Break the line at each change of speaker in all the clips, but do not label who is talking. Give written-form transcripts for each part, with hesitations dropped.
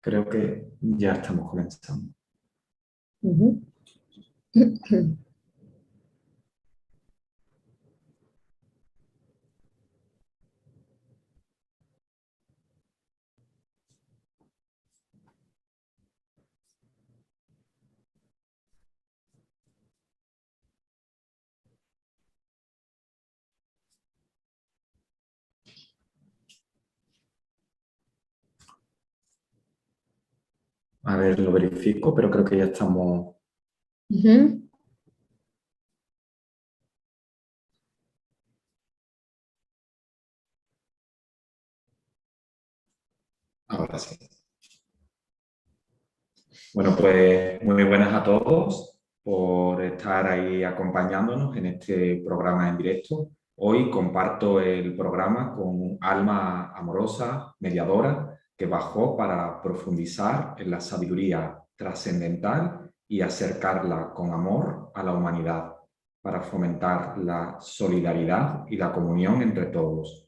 Creo que ya estamos comenzando.
Ujú.
A ver, lo verifico, pero creo que ya estamos.
Ujú.
Ahora sí. Bueno, pues muy buenas a todos por estar ahí acompañándonos en este programa en directo. Hoy comparto el programa con Alma Amorosa, mediadora, que bajó para profundizar en la sabiduría trascendental y acercarla con amor a la humanidad, para fomentar la solidaridad y la comunión entre todos.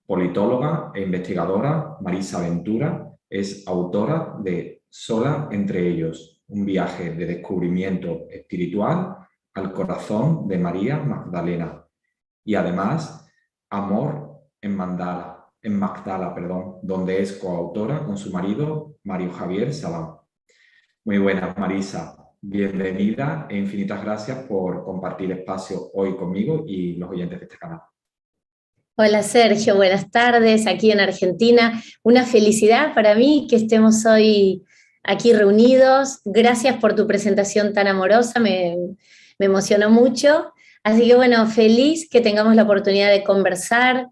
Politóloga e investigadora, Marisa Ventura es autora de Sola entre ellos, un viaje de descubrimiento espiritual al corazón de María Magdalena, y además Amor en Magdala, donde es coautora con su marido Mario Javier Salán. Muy buenas, Marisa. Bienvenida e infinitas gracias por compartir espacio hoy conmigo y los oyentes de este canal.
Hola Sergio, buenas tardes aquí en Argentina. Una felicidad para mí que estemos hoy aquí reunidos. Gracias por tu presentación tan amorosa, me emocionó mucho. Así que bueno, feliz que tengamos la oportunidad de conversar,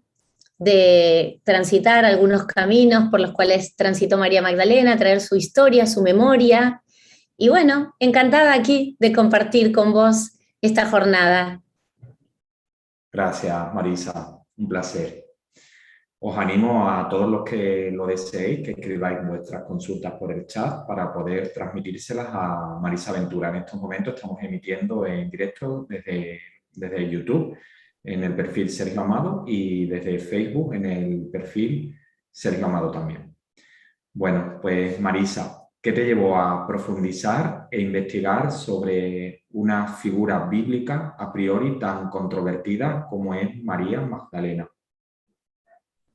de transitar algunos caminos por los cuales transitó María Magdalena, traer su historia, su memoria. Y bueno, encantada aquí de compartir con vos esta jornada.
Gracias, Marisa. Un placer. Os animo a todos los que lo deseéis que escribáis vuestras consultas por el chat para poder transmitírselas a Marisa Ventura. En estos momentos estamos emitiendo en directo desde YouTube en el perfil Sergio Amado y desde Facebook en el perfil Sergio Amado también. Bueno, pues Marisa, ¿qué te llevó a profundizar e investigar sobre una figura bíblica a priori tan controvertida como es María Magdalena?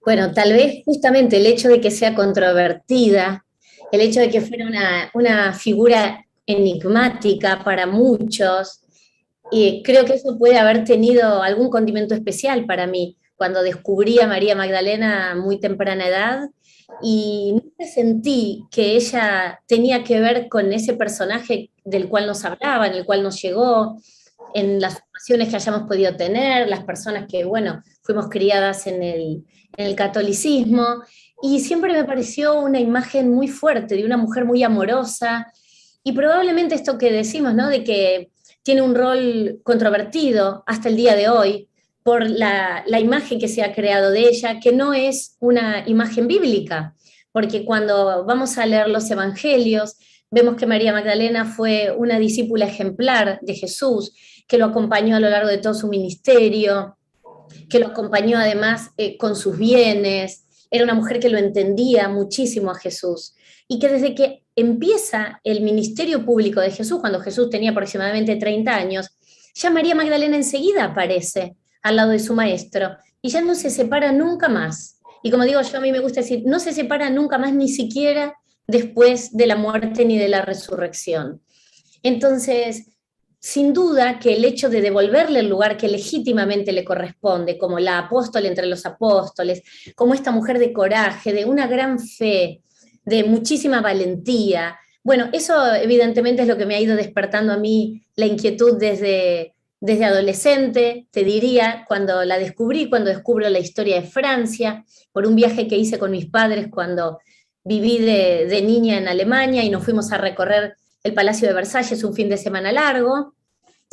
Bueno, tal vez justamente el hecho de que sea controvertida, el hecho de que fuera una figura enigmática para muchos, y creo que eso puede haber tenido algún condimento especial para mí cuando descubrí a María Magdalena a muy temprana edad y nunca sentí que ella tenía que ver con ese personaje del cual nos hablaba, en el cual nos llegó, en las formaciones que hayamos podido tener, las personas que, bueno, fuimos criadas en el catolicismo, y siempre me pareció una imagen muy fuerte de una mujer muy amorosa, y probablemente esto que decimos, ¿no? De que tiene un rol controvertido hasta el día de hoy por la imagen que se ha creado de ella, que no es una imagen bíblica, porque cuando vamos a leer los evangelios, vemos que María Magdalena fue una discípula ejemplar de Jesús, que lo acompañó a lo largo de todo su ministerio, que lo acompañó además con sus bienes, era una mujer que lo entendía muchísimo a Jesús, y que desde que empieza el ministerio público de Jesús, cuando Jesús tenía aproximadamente 30 años, ya María Magdalena enseguida aparece al lado de su maestro, y ya no se separa nunca más. Y como digo yo, a mí me gusta decir, no se separa nunca más, ni siquiera después de la muerte ni de la resurrección. Entonces, sin duda que el hecho de devolverle el lugar que legítimamente le corresponde, como la apóstol entre los apóstoles, como esta mujer de coraje, de una gran fe, de muchísima valentía, bueno, eso evidentemente es lo que me ha ido despertando a mí la inquietud desde adolescente, te diría, cuando la descubrí, cuando descubro la historia de Francia, por un viaje que hice con mis padres cuando viví de niña en Alemania y nos fuimos a recorrer el Palacio de Versalles un fin de semana largo.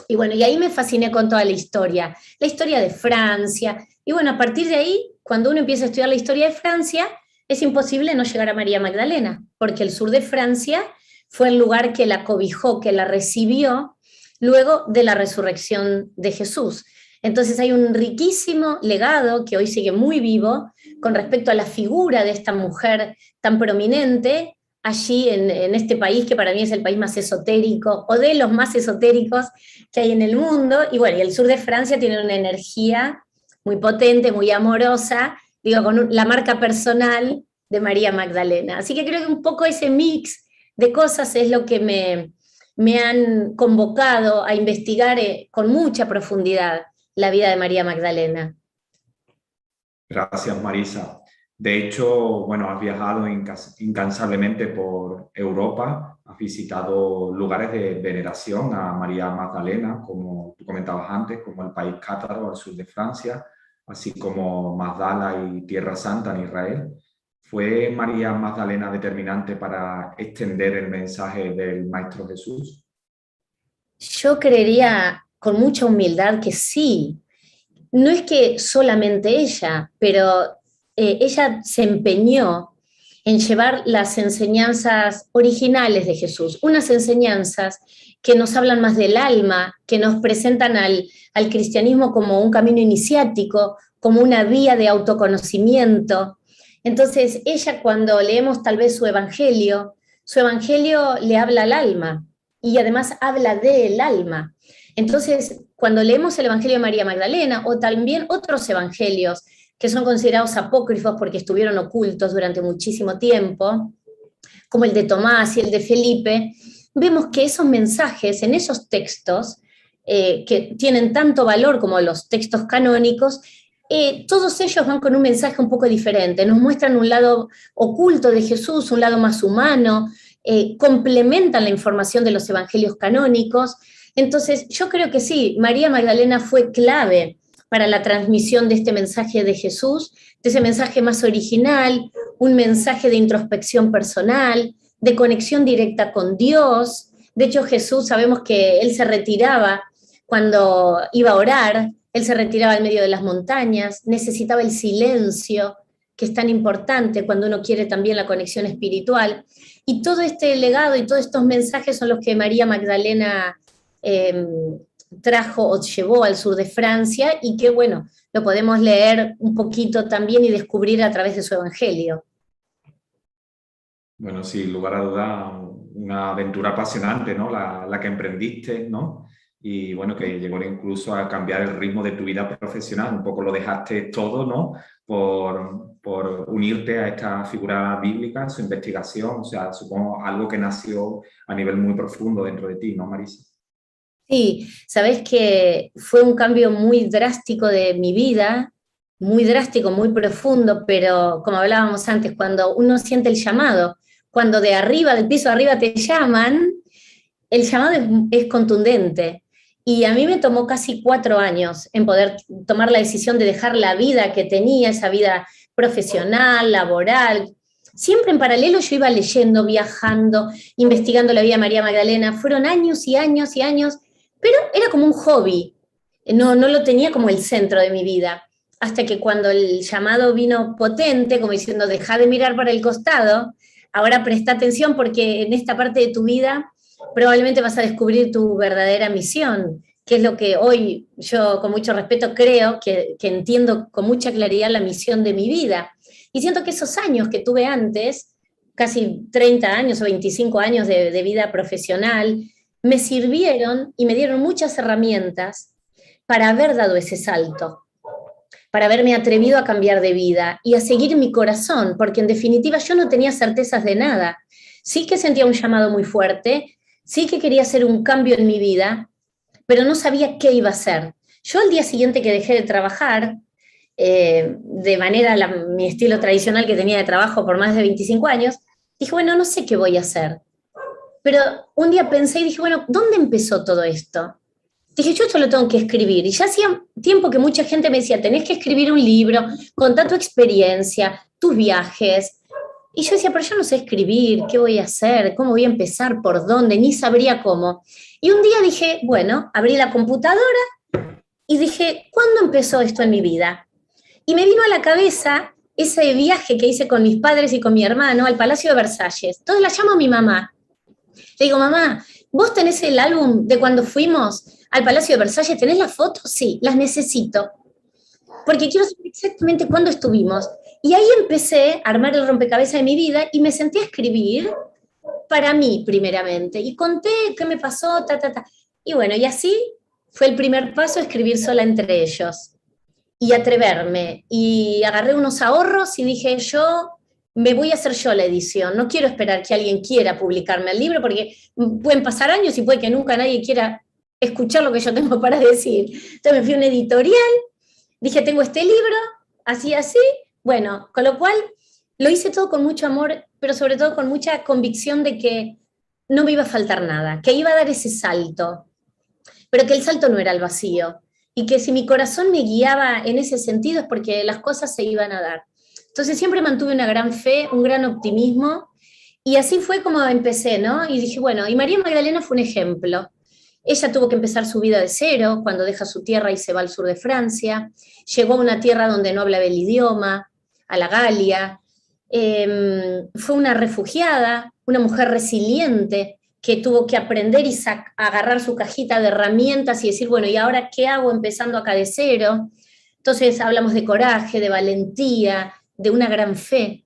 Y bueno, y ahí me fasciné con toda la historia de Francia. Y bueno, a partir de ahí, cuando uno empieza a estudiar la historia de Francia, es imposible no llegar a María Magdalena, porque el sur de Francia fue el lugar que la cobijó, que la recibió luego de la resurrección de Jesús. Entonces hay un riquísimo legado que hoy sigue muy vivo con respecto a la figura de esta mujer tan prominente allí en este país que para mí es el país más esotérico, o de los más esotéricos que hay en el mundo, y bueno, y el sur de Francia tiene una energía muy potente, muy amorosa, digo, con la marca personal de María Magdalena. Así que creo que un poco ese mix de cosas es lo que me han convocado a investigar con mucha profundidad la vida de María Magdalena.
Gracias, Marisa. De hecho, bueno, has viajado incansablemente por Europa, has visitado lugares de veneración a María Magdalena, como tú comentabas antes, como el país cátaro al sur de Francia, así como Magdala y Tierra Santa en Israel. ¿Fue María Magdalena determinante para extender el mensaje del Maestro Jesús?
Yo creería con mucha humildad que sí. No es que solamente ella, pero ella se empeñó en llevar las enseñanzas originales de Jesús, unas enseñanzas que nos hablan más del alma, que nos presentan al cristianismo como un camino iniciático, como una vía de autoconocimiento. Entonces, ella cuando leemos tal vez su evangelio le habla al alma y además habla del alma. Entonces, cuando leemos el Evangelio de María Magdalena o también otros evangelios que son considerados apócrifos porque estuvieron ocultos durante muchísimo tiempo, como el de Tomás y el de Felipe, vemos que esos mensajes en esos textos, que tienen tanto valor como los textos canónicos, todos ellos van con un mensaje un poco diferente, nos muestran un lado oculto de Jesús, un lado más humano, complementan la información de los evangelios canónicos. Entonces, yo creo que sí, María Magdalena fue clave para la transmisión de este mensaje de Jesús, de ese mensaje más original, un mensaje de introspección personal, de conexión directa con Dios. De hecho, Jesús sabemos que él se retiraba cuando iba a orar, él se retiraba en medio de las montañas, necesitaba el silencio, que es tan importante cuando uno quiere también la conexión espiritual. Y todo este legado y todos estos mensajes son los que María Magdalena trajo o llevó al sur de Francia y que, bueno, lo podemos leer un poquito también y descubrir a través de su evangelio.
Bueno, sin lugar a duda, una aventura apasionante, ¿no? La que emprendiste, ¿no? Y bueno, que llegó incluso a cambiar el ritmo de tu vida profesional. Un poco lo dejaste todo, ¿no? Por unirte a esta figura bíblica, su investigación. O sea, supongo algo que nació a nivel muy profundo dentro de ti, ¿no, Marisa?
Sí, sabes que fue un cambio muy drástico de mi vida, muy drástico, muy profundo, pero como hablábamos antes, cuando uno siente el llamado, cuando de arriba, del piso de arriba te llaman, el llamado es contundente. Y a mí me tomó casi 4 años en poder tomar la decisión de dejar la vida que tenía, esa vida profesional, laboral. Siempre en paralelo yo iba leyendo, viajando, investigando la vida de María Magdalena. Fueron años y años y años, pero era como un hobby. No lo tenía como el centro de mi vida. Hasta que cuando el llamado vino potente, como diciendo, deja de mirar para el costado, ahora presta atención porque en esta parte de tu vida probablemente vas a descubrir tu verdadera misión, que es lo que hoy yo con mucho respeto creo que entiendo con mucha claridad la misión de mi vida. Y siento que esos años que tuve antes, casi 30 años o 25 años de vida profesional, me sirvieron y me dieron muchas herramientas para haber dado ese salto, para haberme atrevido a cambiar de vida y a seguir mi corazón, porque en definitiva yo no tenía certezas de nada. Sí que sentía un llamado muy fuerte, sí que quería hacer un cambio en mi vida, pero no sabía qué iba a hacer. Yo al día siguiente que dejé de trabajar, de manera mi estilo tradicional que tenía de trabajo por más de 25 años, dije, bueno, no sé qué voy a hacer. Pero un día pensé y dije, bueno, ¿dónde empezó todo esto? Dije, yo esto lo tengo que escribir. Y ya hacía tiempo que mucha gente me decía, tenés que escribir un libro, contar tu experiencia, tus viajes. Y yo decía, pero yo no sé escribir, ¿qué voy a hacer? ¿Cómo voy a empezar? ¿Por dónde? Ni sabría cómo. Y un día dije, bueno, abrí la computadora y dije, ¿cuándo empezó esto en mi vida? Y me vino a la cabeza ese viaje que hice con mis padres y con mi hermano al Palacio de Versalles. Entonces la llamo a mi mamá. Le digo, mamá, ¿vos tenés el álbum de cuando fuimos al Palacio de Versalles? ¿Tenés las fotos? Sí, las necesito. Porque quiero saber exactamente cuándo estuvimos. Y ahí empecé a armar el rompecabezas de mi vida y me senté a escribir para mí primeramente. Y conté qué me pasó, ta, ta, ta. Y bueno, y así fue el primer paso, escribir sola entre ellos. Y atreverme. Y agarré unos ahorros y dije, yo me voy a hacer yo la edición. No quiero esperar que alguien quiera publicarme el libro, porque pueden pasar años y puede que nunca nadie quiera escuchar lo que yo tengo para decir. Entonces me fui a una editorial, dije, tengo este libro, así, así. Bueno, con lo cual lo hice todo con mucho amor, pero sobre todo con mucha convicción de que no me iba a faltar nada, que iba a dar ese salto, pero que el salto no era al vacío, y que si mi corazón me guiaba en ese sentido es porque las cosas se iban a dar. Entonces siempre mantuve una gran fe, un gran optimismo, y así fue como empecé, ¿no? Y dije, bueno, y María Magdalena fue un ejemplo. Ella tuvo que empezar su vida de cero, cuando deja su tierra y se va al sur de Francia, llegó a una tierra donde no hablaba el idioma, a la Galia, fue una refugiada, una mujer resiliente, que tuvo que aprender y agarrar su cajita de herramientas y decir, bueno, ¿y ahora qué hago empezando acá de cero? Entonces hablamos de coraje, de valentía, de una gran fe,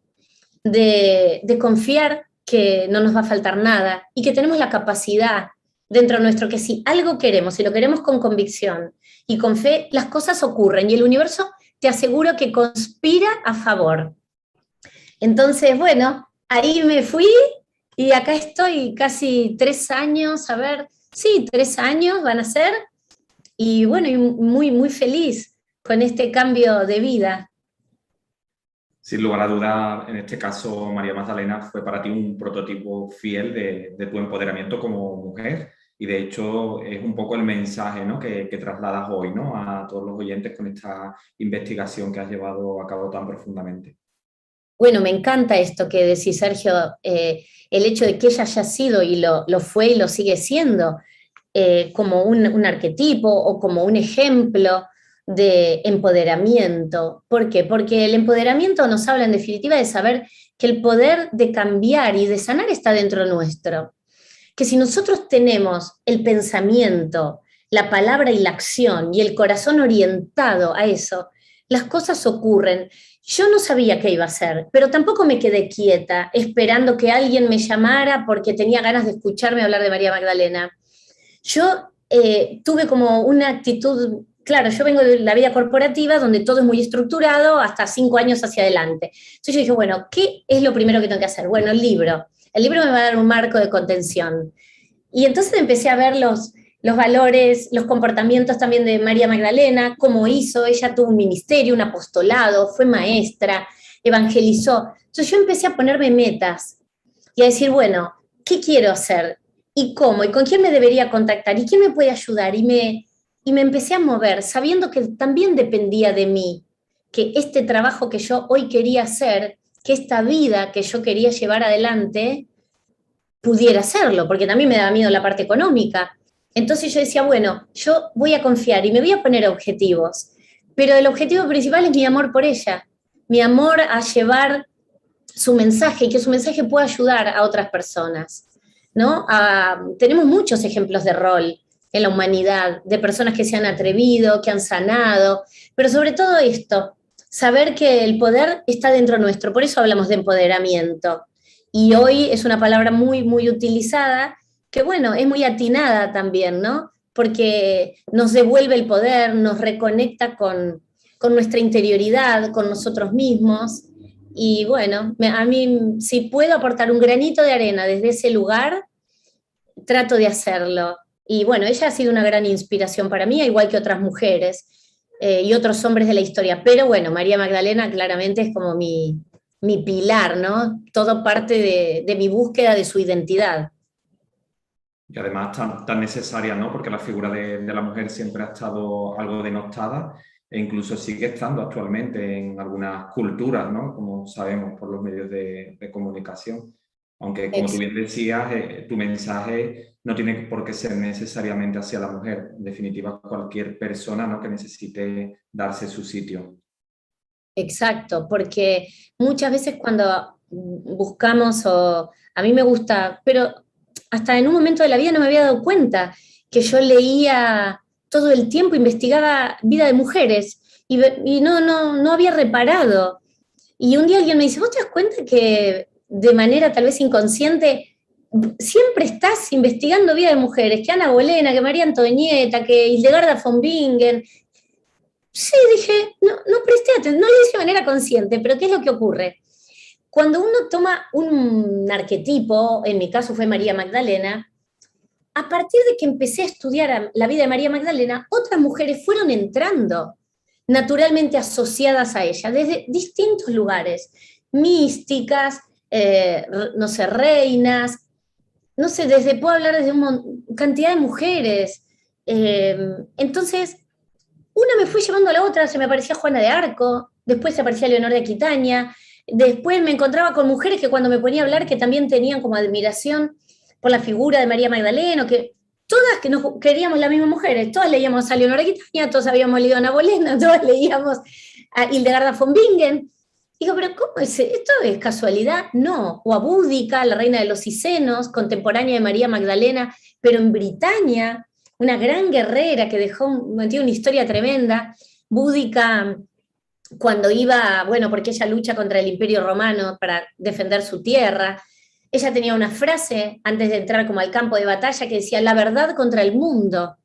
de confiar que no nos va a faltar nada y que tenemos la capacidad dentro nuestro que si algo queremos, si lo queremos con convicción y con fe, las cosas ocurren y el universo te aseguro que conspira a favor. Entonces, bueno, ahí me fui y acá estoy casi 3 años, a ver, sí, 3 años van a ser, y bueno, y muy, muy feliz con este cambio de vida.
Sin lugar a duda, en este caso, María Magdalena fue para ti un prototipo fiel de tu empoderamiento como mujer y de hecho es un poco el mensaje, ¿no? que trasladas hoy, ¿no? A todos los oyentes con esta investigación que has llevado a cabo tan profundamente.
Bueno, me encanta esto que decís, Sergio, el hecho de que ella haya sido y lo fue y lo sigue siendo como un arquetipo o como un ejemplo de empoderamiento. ¿Por qué? Porque el empoderamiento nos habla en definitiva de saber que el poder de cambiar y de sanar está dentro nuestro. Que si nosotros tenemos el pensamiento, la palabra y la acción y el corazón orientado a eso, las cosas ocurren. Yo no sabía qué iba a hacer, pero tampoco me quedé quieta esperando que alguien me llamara porque tenía ganas de escucharme hablar de María Magdalena. Yo tuve como una actitud, claro, yo vengo de la vida corporativa donde todo es muy estructurado hasta 5 años hacia adelante. Entonces yo dije, bueno, ¿qué es lo primero que tengo que hacer? Bueno, el libro. El libro me va a dar un marco de contención. Y entonces empecé a ver los valores, los comportamientos también de María Magdalena, cómo hizo, ella tuvo un ministerio, un apostolado, fue maestra, evangelizó. Entonces yo empecé a ponerme metas y a decir, bueno, ¿qué quiero hacer? ¿Y cómo? ¿Y con quién me debería contactar? ¿Y quién me puede ayudar? Y me empecé a mover, sabiendo que también dependía de mí, que este trabajo que yo hoy quería hacer, que esta vida que yo quería llevar adelante, pudiera hacerlo, porque también me daba miedo la parte económica. Entonces yo decía, bueno, yo voy a confiar y me voy a poner objetivos, pero el objetivo principal es mi amor por ella, mi amor a llevar su mensaje y que su mensaje pueda ayudar a otras personas, ¿no? Tenemos muchos ejemplos de rol en la humanidad, de personas que se han atrevido, que han sanado, pero sobre todo esto, saber que el poder está dentro nuestro, por eso hablamos de empoderamiento. Y hoy es una palabra muy, muy utilizada, que bueno, es muy atinada también, ¿no? Porque nos devuelve el poder, nos reconecta con nuestra interioridad, con nosotros mismos. Y bueno, a mí si puedo aportar un granito de arena desde ese lugar, trato de hacerlo. Y bueno, ella ha sido una gran inspiración para mí, igual que otras mujeres y otros hombres de la historia. Pero bueno, María Magdalena claramente es como mi pilar, ¿no? Todo parte de mi búsqueda de su identidad.
Y además tan necesaria, ¿no? Porque la figura de la mujer siempre ha estado algo denostada e incluso sigue estando actualmente en algunas culturas, ¿no? Como sabemos por los medios de comunicación. Aunque, como tú bien decías, tu mensaje no tiene por qué ser necesariamente hacia la mujer. En definitiva, cualquier persona, ¿no? que necesite darse su sitio.
Exacto, porque muchas veces cuando buscamos, o a mí me gusta, pero hasta en un momento de la vida no me había dado cuenta que yo leía todo el tiempo, investigaba vida de mujeres y no había reparado. Y un día alguien me dice, ¿vos te das cuenta que de manera tal vez inconsciente siempre estás investigando vida de mujeres, que Ana Bolena, que María Antonieta, que Hildegarda von Bingen. Sí, dije, no presté atención, no lo hice de manera consciente, pero ¿qué es lo que ocurre? Cuando uno toma un arquetipo, en mi caso fue María Magdalena, a partir de que empecé a estudiar la vida de María Magdalena, otras mujeres fueron entrando naturalmente asociadas a ella, desde distintos lugares, místicas, no sé, reinas, no sé, puedo hablar desde una cantidad de mujeres. Entonces, una me fui llevando a la otra, se me aparecía Juana de Arco, después se aparecía Leonor de Aquitania, después me encontraba con mujeres que cuando me ponía a hablar que también tenían como admiración por la figura de María Magdalena, que todas que nos queríamos las mismas mujeres, todas leíamos a Leonor de Aquitania, todos habíamos leído a Ana Bolena, todas leíamos a Hildegarda von Bingen. Digo, pero ¿cómo es? ¿Esto es casualidad? No. O a Búdica, la reina de los Cicenos, contemporánea de María Magdalena, pero en Britania, una gran guerrera que metió una historia tremenda. Búdica, cuando iba, bueno, porque ella lucha contra el Imperio Romano para defender su tierra, ella tenía una frase antes de entrar como al campo de batalla que decía, la verdad contra el mundo.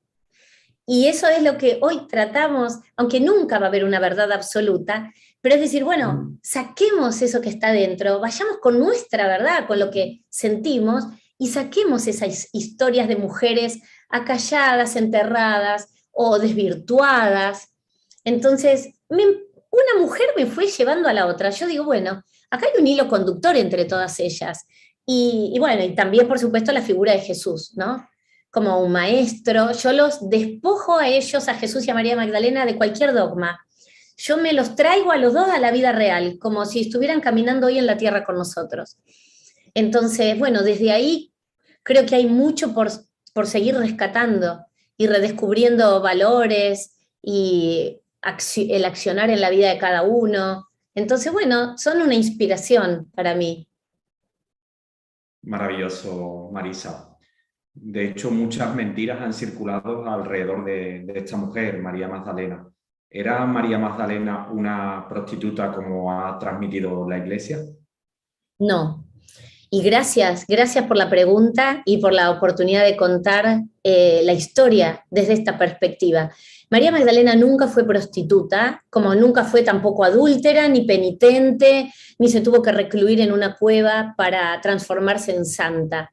Y eso es lo que hoy tratamos, aunque nunca va a haber una verdad absoluta, pero es decir, bueno, saquemos eso que está dentro, vayamos con nuestra verdad, con lo que sentimos, y saquemos esas historias de mujeres acalladas, enterradas o desvirtuadas. Entonces, una mujer me fue llevando a la otra. Yo digo, bueno, acá hay un hilo conductor entre todas ellas. Y bueno, y también, por supuesto, la figura de Jesús, ¿no? Como un maestro. Yo los despojo a ellos, a Jesús y a María Magdalena, de cualquier dogma. Yo me los traigo a los dos a la vida real, como si estuvieran caminando hoy en la tierra con nosotros. Entonces, bueno, desde ahí creo que hay mucho por seguir rescatando y redescubriendo valores y el accionar en la vida de cada uno. Entonces, bueno, son una inspiración para mí.
Maravilloso, Marisa. De hecho, muchas mentiras han circulado alrededor de esta mujer, María Magdalena. ¿Era María Magdalena una prostituta como ha transmitido la Iglesia?
No. Y gracias por la pregunta y por la oportunidad de contar la historia desde esta perspectiva. María Magdalena nunca fue prostituta, como nunca fue tampoco adúltera, ni penitente, ni se tuvo que recluir en una cueva para transformarse en santa.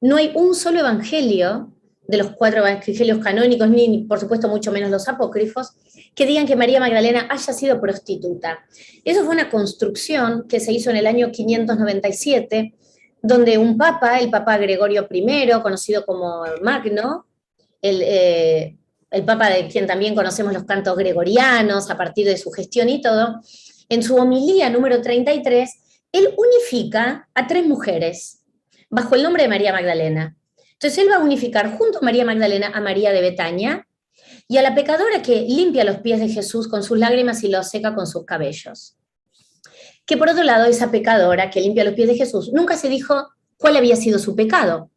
No hay un solo evangelio de los 4 evangelios canónicos, ni por supuesto mucho menos los apócrifos, que digan que María Magdalena haya sido prostituta. Eso fue una construcción que se hizo en el año 597, donde un papa, el Papa Gregorio I, conocido como Magno, el papa de quien también conocemos los cantos gregorianos a partir de su gestión y todo, en su homilía número 33, él unifica a 3 mujeres bajo el nombre de María Magdalena. Entonces él va a unificar junto a María Magdalena a María de Betania y a la pecadora que limpia los pies de Jesús con sus lágrimas y los seca con sus cabellos. Que por otro lado, esa pecadora que limpia los pies de Jesús, nunca se dijo cuál había sido su pecado.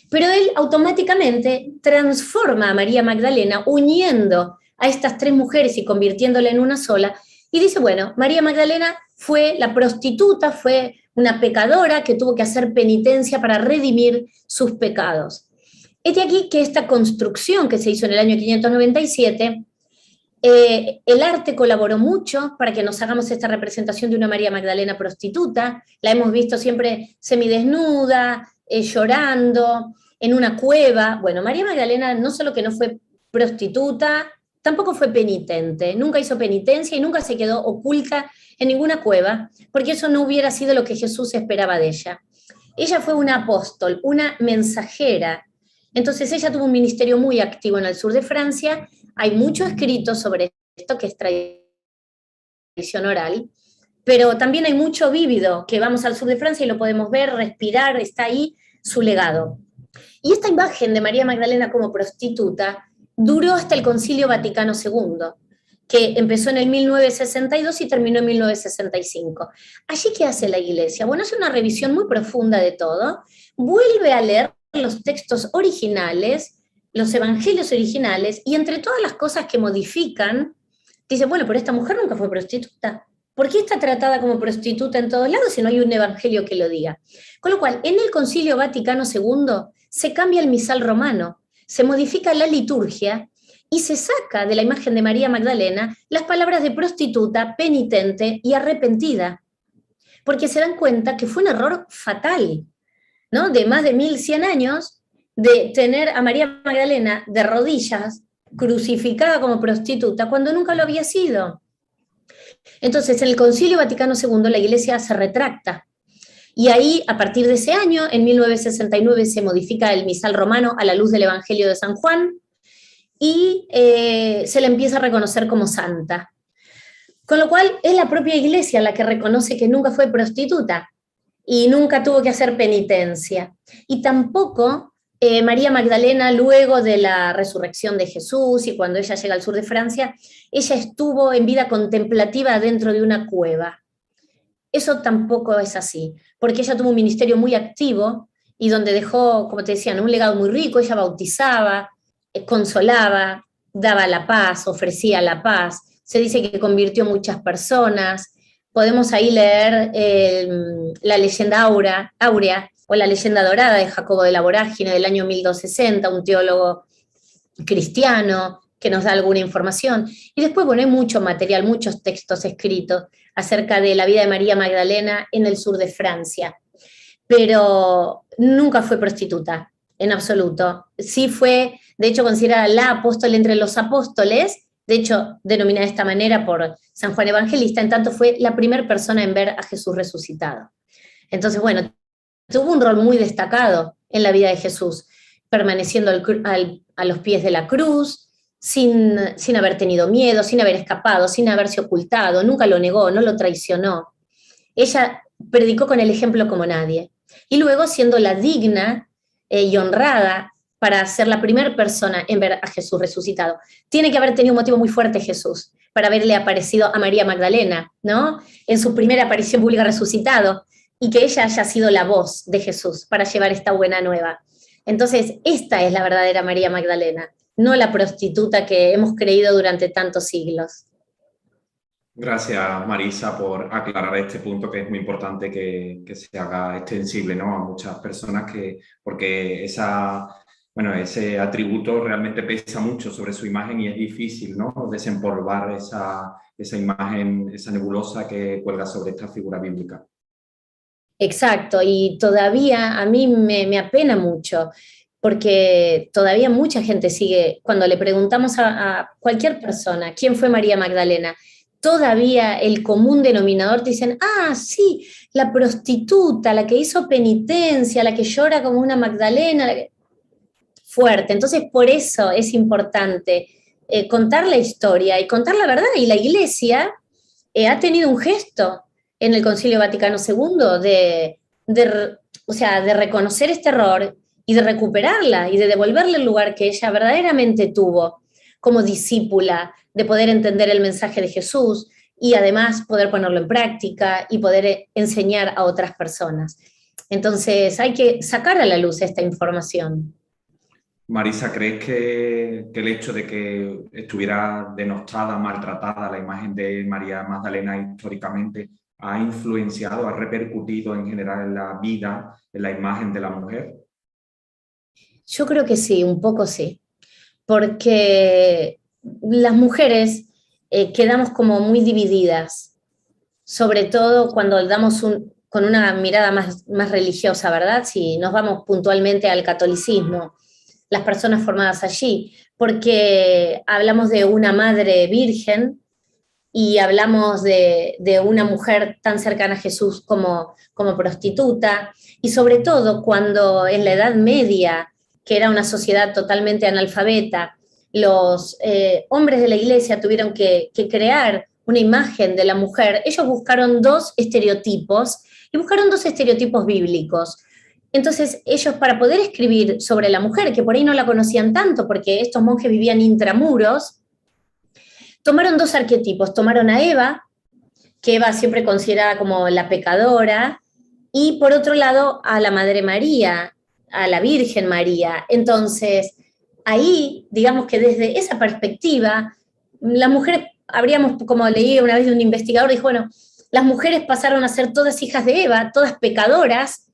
Pero él automáticamente transforma a María Magdalena uniendo a estas 3 mujeres y convirtiéndola en una sola. Y dice, bueno, María Magdalena fue la prostituta, fue una pecadora que tuvo que hacer penitencia para redimir sus pecados. Es de aquí que esta construcción que se hizo en el año 597, el arte colaboró mucho para que nos hagamos esta representación de una María Magdalena prostituta. La hemos visto siempre semidesnuda, llorando, en una cueva. Bueno, María Magdalena no solo que no fue prostituta, tampoco fue penitente, nunca hizo penitencia y nunca se quedó oculta en ninguna cueva, porque eso no hubiera sido lo que Jesús esperaba de ella. Ella fue una apóstol, una mensajera. Entonces ella tuvo un ministerio muy activo en el sur de Francia. Hay mucho escrito sobre esto, que es tradición oral, pero también hay mucho vívido, que vamos al sur de Francia y lo podemos ver, respirar, está ahí su legado. Y esta imagen de María Magdalena como prostituta duró hasta el Concilio Vaticano II, que empezó en el 1962 y terminó en 1965. ¿Allí qué hace la Iglesia? Bueno, hace una revisión muy profunda de todo, vuelve a leer los textos originales, los evangelios originales, y entre todas las cosas que modifican, dice, bueno, pero esta mujer nunca fue prostituta. ¿Por qué está tratada como prostituta en todos lados si no hay un evangelio que lo diga? Con lo cual, en el Concilio Vaticano II se cambia el misal romano, se modifica la liturgia y se saca de la imagen de María Magdalena las palabras de prostituta, penitente y arrepentida, porque se dan cuenta que fue un error fatal, ¿no? De más de 1100 años, de tener a María Magdalena de rodillas, crucificada como prostituta, cuando nunca lo había sido. Entonces, en el Concilio Vaticano II la Iglesia se retracta. Y ahí, a partir de ese año, en 1969, se modifica el misal romano a la luz del Evangelio de San Juan y se la empieza a reconocer como santa. Con lo cual, es la propia Iglesia la que reconoce que nunca fue prostituta y nunca tuvo que hacer penitencia. Y tampoco María Magdalena, luego de la resurrección de Jesús y cuando ella llega al sur de Francia, ella estuvo en vida contemplativa dentro de una cueva. Eso tampoco es así, porque ella tuvo un ministerio muy activo y donde dejó, como te decían, un legado muy rico. Ella bautizaba, consolaba, daba la paz, ofrecía la paz. Se dice que convirtió muchas personas. Podemos ahí leer la leyenda áurea o la leyenda dorada de Jacobo de la Vorágine del año 1260, un teólogo cristiano que nos da alguna información. Y después, bueno, hay mucho material, muchos textos escritos acerca de la vida de María Magdalena en el sur de Francia. Pero nunca fue prostituta, en absoluto. Sí fue, de hecho, considerada la apóstol entre los apóstoles, de hecho, denominada de esta manera por San Juan Evangelista, en tanto fue la primera persona en ver a Jesús resucitado. Entonces, bueno, tuvo un rol muy destacado en la vida de Jesús, permaneciendo a los pies de la cruz, sin haber tenido miedo, sin haber escapado, sin haberse ocultado, nunca lo negó, no lo traicionó. Ella predicó con el ejemplo como nadie. Y luego, siendo la digna y honrada para ser la primera persona en ver a Jesús resucitado. Tiene que haber tenido un motivo muy fuerte Jesús para haberle aparecido a María Magdalena, ¿no? En su primera aparición pública resucitado, y que ella haya sido la voz de Jesús para llevar esta buena nueva. Entonces, esta es la verdadera María Magdalena, no la prostituta que hemos creído durante tantos siglos.
Gracias, Marisa, por aclarar este punto que es muy importante que se haga extensible, ¿no?, a muchas personas, porque ese atributo realmente pesa mucho sobre su imagen y es difícil, ¿no?, desempolvar esa imagen, esa nebulosa que cuelga sobre esta figura bíblica.
Exacto, y todavía a mí me apena mucho, porque todavía mucha gente sigue, cuando le preguntamos a cualquier persona, ¿quién fue María Magdalena?, todavía el común denominador te dicen, sí, la prostituta, la que hizo penitencia, la que llora como una Magdalena, fuerte. Entonces, por eso es importante contar la historia y contar la verdad, y la Iglesia ha tenido un gesto en el Concilio Vaticano II de reconocer este error y de recuperarla y de devolverle el lugar que ella verdaderamente tuvo como discípula, de poder entender el mensaje de Jesús y además poder ponerlo en práctica y poder enseñar a otras personas. Entonces hay que sacar a la luz esta información.
Marisa, ¿crees que el hecho de que estuviera denostada, maltratada la imagen de María Magdalena históricamente ha influenciado, ha repercutido en general en la vida, en la imagen de la mujer?
Yo creo que sí, un poco sí, porque las mujeres quedamos como muy divididas, sobre todo cuando damos con una mirada más religiosa, ¿verdad? Si nos vamos puntualmente al catolicismo, las personas formadas allí, porque hablamos de una madre virgen y hablamos de una mujer tan cercana a Jesús como prostituta, y sobre todo cuando en la Edad Media, que era una sociedad totalmente analfabeta, los hombres de la Iglesia tuvieron que crear una imagen de la mujer. Ellos buscaron dos estereotipos, y buscaron dos estereotipos bíblicos. Entonces, ellos, para poder escribir sobre la mujer, que por ahí no la conocían tanto, porque estos monjes vivían intramuros, tomaron dos arquetipos. Tomaron a Eva, que Eva siempre considerada como la pecadora, y por otro lado a la Madre María, a la Virgen María. Entonces, ahí, digamos que desde esa perspectiva, las mujeres habríamos, como leí una vez de un investigador, dijo, bueno, las mujeres pasaron a ser todas hijas de Eva, todas pecadoras,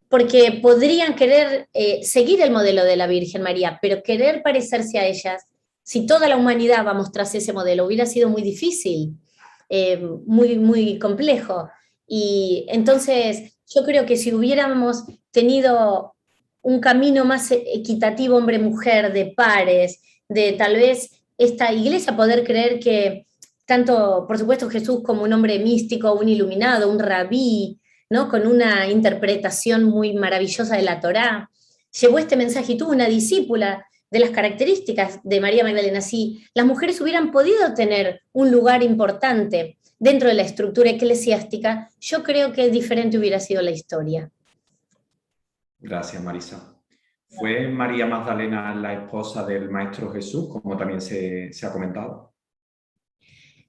porque podrían querer seguir el modelo de la Virgen María, pero querer parecerse a ellas, si toda la humanidad vamos tras ese modelo, hubiera sido muy difícil, muy, muy complejo. Y entonces yo creo que si hubiéramos tenido un camino más equitativo hombre-mujer, de pares, de tal vez esta iglesia poder creer que tanto, por supuesto, Jesús como un hombre místico, un iluminado, un rabí, ¿no? Con una interpretación muy maravillosa de la Torá, llevó este mensaje y tuvo una discípula de las características de María Magdalena. Si las mujeres hubieran podido tener un lugar importante dentro de la estructura eclesiástica, yo creo que diferente hubiera sido la historia.
Gracias, Marisa. ¿Fue María Magdalena la esposa del Maestro Jesús, como también se ha comentado?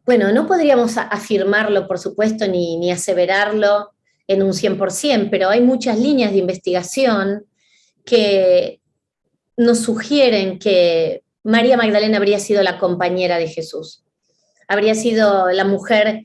Bueno, no podríamos afirmarlo, por supuesto, ni aseverarlo en un 100%, pero hay muchas líneas de investigación que nos sugieren que María Magdalena habría sido la compañera de Jesús, habría sido la mujer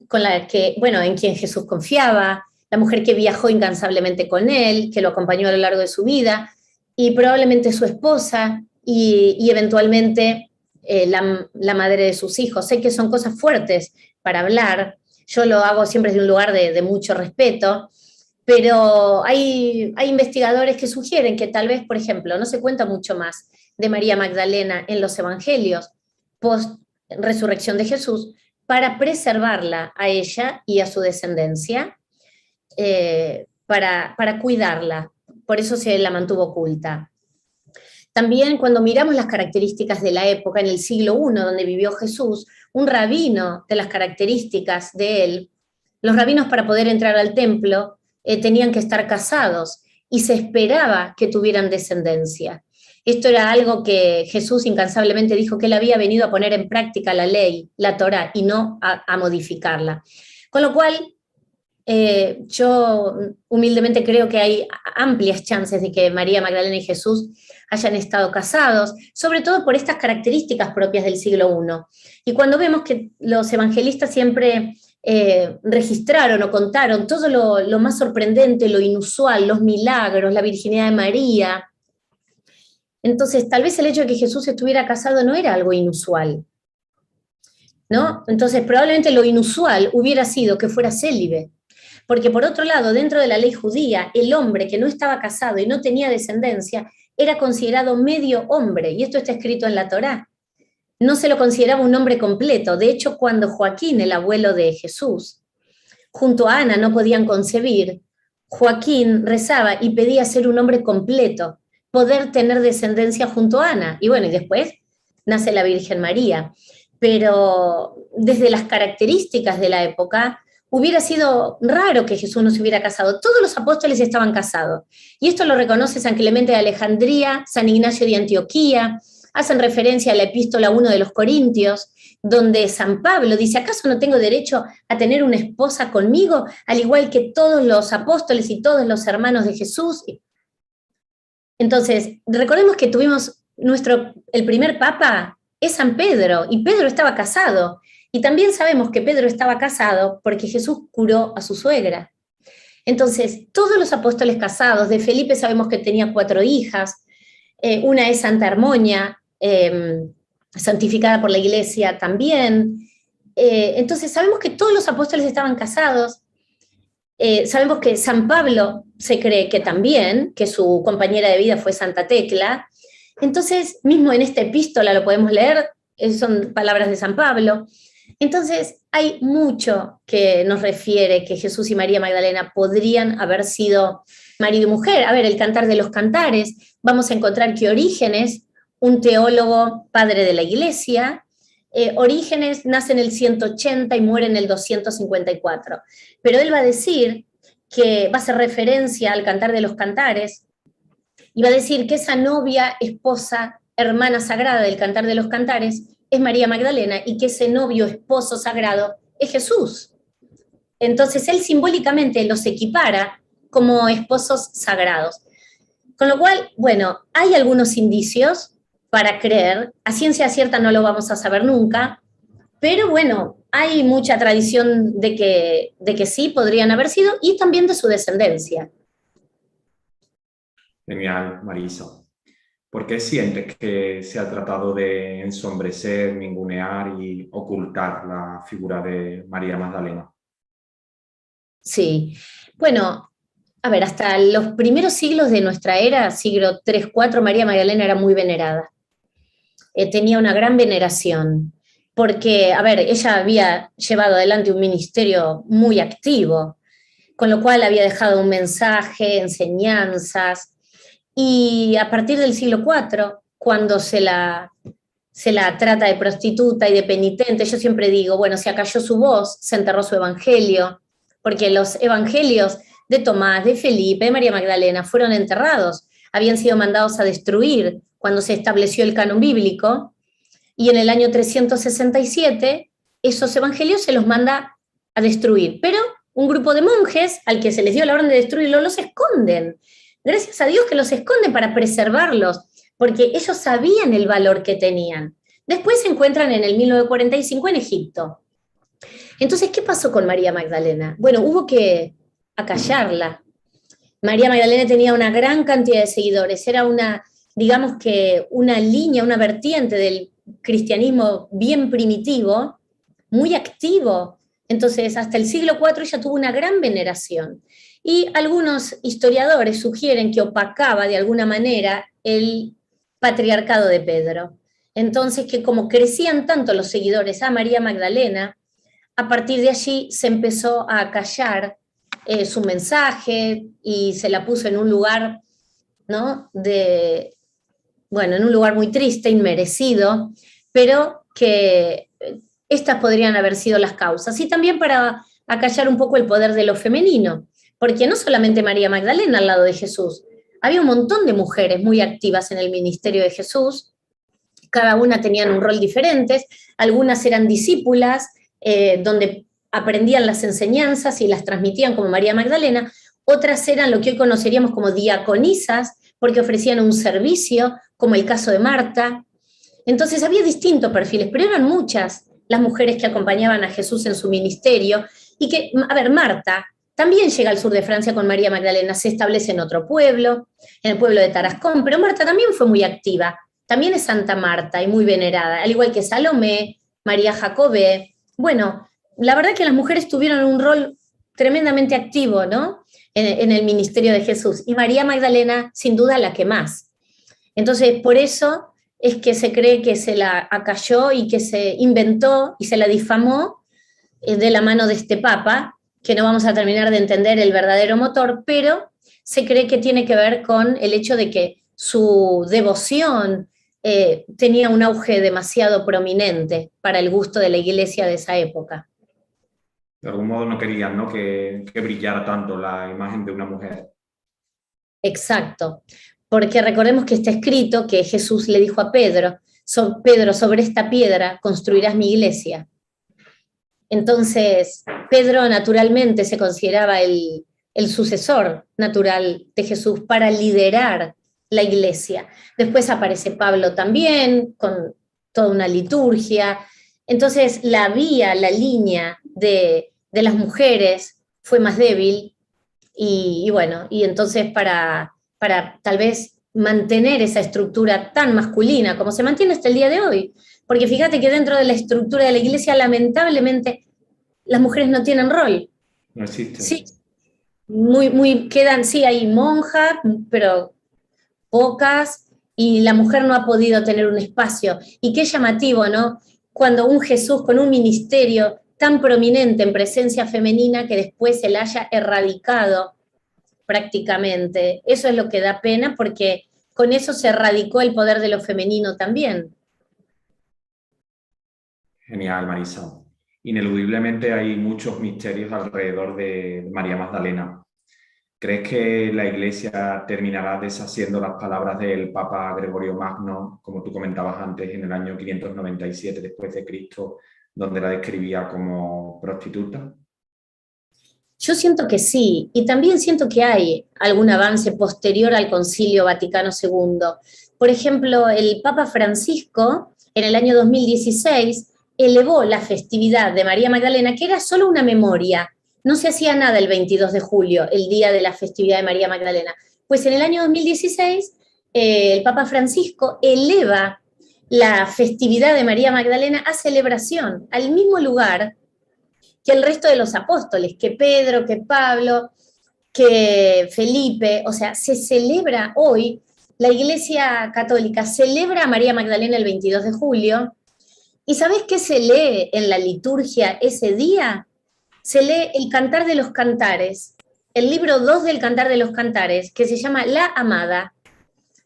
con la que, bueno, en quien Jesús confiaba, la mujer que viajó incansablemente con él, que lo acompañó a lo largo de su vida, y probablemente su esposa y eventualmente la madre de sus hijos. Sé que son cosas fuertes para hablar, yo lo hago siempre desde un lugar de mucho respeto, pero hay investigadores que sugieren que tal vez, por ejemplo, no se cuenta mucho más de María Magdalena en los evangelios post resurrección de Jesús, para preservarla a ella y a su descendencia, para cuidarla. Por eso se la mantuvo oculta. También cuando miramos las características de la época, en el siglo I, donde vivió Jesús, un rabino de las características de él, los rabinos para poder entrar al templo tenían que estar casados y se esperaba que tuvieran descendencia. Esto era algo que Jesús incansablemente dijo que él había venido a poner en práctica la ley, la Torá, y no a modificarla. Con lo cual, yo humildemente creo que hay amplias chances de que María Magdalena y Jesús hayan estado casados, sobre todo por estas características propias del siglo I. Y cuando vemos que los evangelistas siempre registraron o contaron todo lo más sorprendente, lo inusual, los milagros, la virginidad de María, entonces tal vez el hecho de que Jesús estuviera casado no era algo inusual, ¿no? Entonces probablemente lo inusual hubiera sido que fuera célibe. Porque por otro lado, dentro de la ley judía, el hombre que no estaba casado y no tenía descendencia era considerado medio hombre, y esto está escrito en la Torá. No se lo consideraba un hombre completo. De hecho, cuando Joaquín, el abuelo de Jesús, junto a Ana no podían concebir, Joaquín rezaba y pedía ser un hombre completo, poder tener descendencia junto a Ana. Y bueno, y después nace la Virgen María. Pero desde las características de la época, hubiera sido raro que Jesús no se hubiera casado. Todos los apóstoles estaban casados. Y esto lo reconoce San Clemente de Alejandría, San Ignacio de Antioquía, hacen referencia a la epístola 1 de los Corintios, donde San Pablo dice, ¿acaso no tengo derecho a tener una esposa conmigo, al igual que todos los apóstoles y todos los hermanos de Jesús? Entonces, recordemos que tuvimos el primer papa es San Pedro, y Pedro estaba casado. Y también sabemos que Pedro estaba casado porque Jesús curó a su suegra. Entonces, todos los apóstoles casados, de Felipe sabemos que tenía 4 hijas, una es Santa Hermonia, santificada por la iglesia también. Entonces, sabemos que todos los apóstoles estaban casados. Sabemos que San Pablo se cree que también, que su compañera de vida fue Santa Tecla. Entonces, mismo en esta epístola lo podemos leer, son palabras de San Pablo. Entonces, hay mucho que nos refiere que Jesús y María Magdalena podrían haber sido marido y mujer. A ver, el Cantar de los Cantares, vamos a encontrar que Orígenes, un teólogo padre de la Iglesia, Orígenes nace en el 180 y muere en el 254. Pero él va a decir que va a hacer referencia al Cantar de los Cantares y va a decir que esa novia, esposa, hermana sagrada del Cantar de los Cantares es María Magdalena y que ese novio, esposo sagrado es Jesús. Entonces él simbólicamente los equipara como esposos sagrados. Con lo cual, bueno, hay algunos indicios para creer, a ciencia cierta no lo vamos a saber nunca, Pero bueno, hay mucha tradición de que sí podrían haber sido y también de su descendencia.
Genial, Marisa. ¿Por qué sientes que se ha tratado de ensombrecer, ningunear y ocultar la figura de María Magdalena?
Sí. Bueno, a ver, hasta los primeros siglos de nuestra era, siglo III, IV, María Magdalena era muy venerada. Tenía una gran veneración, porque, a ver, ella había llevado adelante un ministerio muy activo, con lo cual había dejado un mensaje, enseñanzas, y a partir del siglo IV, cuando se la trata de prostituta y de penitente, yo siempre digo, bueno, se acalló su voz, se enterró su evangelio, porque los evangelios de Tomás, de Felipe, de María Magdalena fueron enterrados, habían sido mandados a destruir cuando se estableció el canon bíblico, y en el año 367 esos evangelios se los manda a destruir, pero un grupo de monjes al que se les dio la orden de destruirlo los esconden. Gracias a Dios que los esconden para preservarlos, porque ellos sabían el valor que tenían. Después se encuentran en el 1945 en Egipto. Entonces, ¿qué pasó con María Magdalena? Bueno, hubo que acallarla. María Magdalena tenía una gran cantidad de seguidores, era una, digamos que una línea, una vertiente del cristianismo bien primitivo, muy activo. Entonces, hasta el siglo IV ella tuvo una gran veneración. Y algunos historiadores sugieren que opacaba de alguna manera el patriarcado de Pedro. Entonces, que como crecían tanto los seguidores a María Magdalena, a partir de allí se empezó a callar su mensaje y se la puso en un lugar, ¿no? Bueno, en un lugar muy triste, inmerecido, pero que estas podrían haber sido las causas. Y también para acallar un poco el poder de lo femenino, porque no solamente María Magdalena al lado de Jesús, había un montón de mujeres muy activas en el ministerio de Jesús, cada una tenían un rol diferente, algunas eran discípulas, donde aprendían las enseñanzas y las transmitían como María Magdalena, otras eran lo que hoy conoceríamos como diaconisas, porque ofrecían un servicio, como el caso de Marta. Entonces había distintos perfiles, pero eran muchas las mujeres que acompañaban a Jesús en su ministerio, y que, a ver, Marta también llega al sur de Francia con María Magdalena, se establece en otro pueblo, en el pueblo de Tarascón, pero Marta también fue muy activa, también es Santa Marta y muy venerada, al igual que Salomé, María Jacobé. Bueno, la verdad que las mujeres tuvieron un rol tremendamente activo, ¿no? En el ministerio de Jesús. Y María Magdalena, sin duda, la que más. Entonces, por eso es que se cree que se la acalló y que se inventó y se la difamó de la mano de este papa, que no vamos a terminar de entender el verdadero motor, pero se cree que tiene que ver con el hecho de que su devoción tenía un auge demasiado prominente para el gusto de la iglesia de esa época.
De algún modo no querían, ¿no? Que brillara tanto la imagen de una mujer.
Exacto, porque recordemos que está escrito que Jesús le dijo a Pedro, Pedro, sobre esta piedra construirás mi iglesia. Entonces, Pedro naturalmente se consideraba el sucesor natural de Jesús para liderar la iglesia. Después aparece Pablo también, con toda una liturgia. Entonces, la vía, la línea de las mujeres fue más débil y bueno, y entonces para tal vez mantener esa estructura tan masculina como se mantiene hasta el día de hoy, porque fíjate que dentro de la estructura de la iglesia lamentablemente las mujeres no tienen rol.
No existen.
Sí, quedan, sí, hay monjas, pero pocas, y la mujer no ha podido tener un espacio. Y qué llamativo, ¿no? Cuando un Jesús con un ministerio tan prominente en presencia femenina que después se la haya erradicado prácticamente. Eso es lo que da pena porque con eso se erradicó el poder de lo femenino también.
Genial, Marisa. Ineludiblemente hay muchos misterios alrededor de María Magdalena. ¿Crees que la Iglesia terminará deshaciendo las palabras del Papa Gregorio Magno, como tú comentabas antes, en el año 597 después de Cristo, donde la describía como prostituta?
Yo siento que sí, y también siento que hay algún avance posterior al Concilio Vaticano II. Por ejemplo, el Papa Francisco, en el año 2016, elevó la festividad de María Magdalena, que era solo una memoria. No se hacía nada el 22 de julio, el día de la festividad de María Magdalena. Pues en el año 2016, el Papa Francisco eleva la festividad de María Magdalena a celebración, al mismo lugar que el resto de los apóstoles, que Pedro, que Pablo, que Felipe. O sea, se celebra hoy, la Iglesia Católica celebra a María Magdalena el 22 de julio. ¿Y sabés qué se lee en la liturgia ese día? Se lee el Cantar de los Cantares, el libro 2 del Cantar de los Cantares, que se llama La Amada.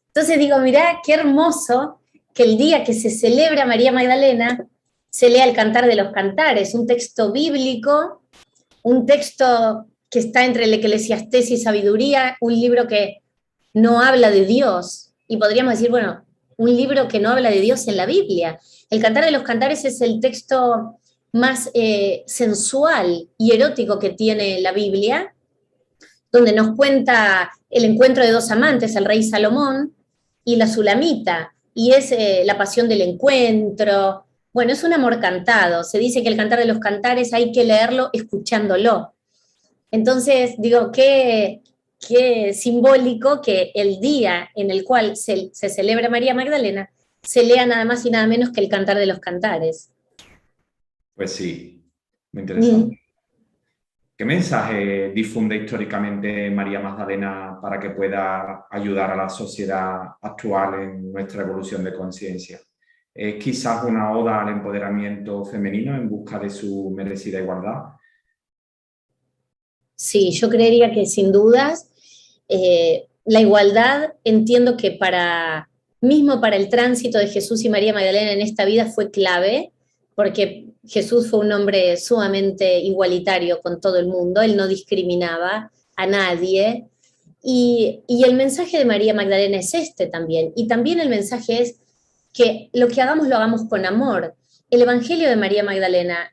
Entonces digo, mirá, qué hermoso que el día que se celebra María Magdalena se lea el Cantar de los Cantares, un texto bíblico, un texto que está entre el Eclesiastés y Sabiduría, un libro que no habla de Dios, y podríamos decir, bueno, un libro que no habla de Dios en la Biblia. El Cantar de los Cantares es el texto más sensual y erótico que tiene la Biblia, donde nos cuenta el encuentro de dos amantes, el rey Salomón y la Sulamita, y es la pasión del encuentro. Bueno, es un amor cantado. Se dice que el Cantar de los Cantares hay que leerlo escuchándolo. Entonces, digo, qué simbólico que el día en el cual se celebra María Magdalena se lea nada más y nada menos que el Cantar de los Cantares.
Pues sí, muy interesante. ¿Qué mensaje difunde históricamente María Magdalena para que pueda ayudar a la sociedad actual en nuestra evolución de conciencia? ¿Es quizás una oda al empoderamiento femenino en busca de su merecida igualdad?
Sí, yo creería que sin dudas la igualdad, entiendo que mismo para el tránsito de Jesús y María Magdalena en esta vida fue clave, porque Jesús fue un hombre sumamente igualitario con todo el mundo, él no discriminaba a nadie, y el mensaje de María Magdalena es este también, y también el mensaje es que lo que hagamos lo hagamos con amor. El Evangelio de María Magdalena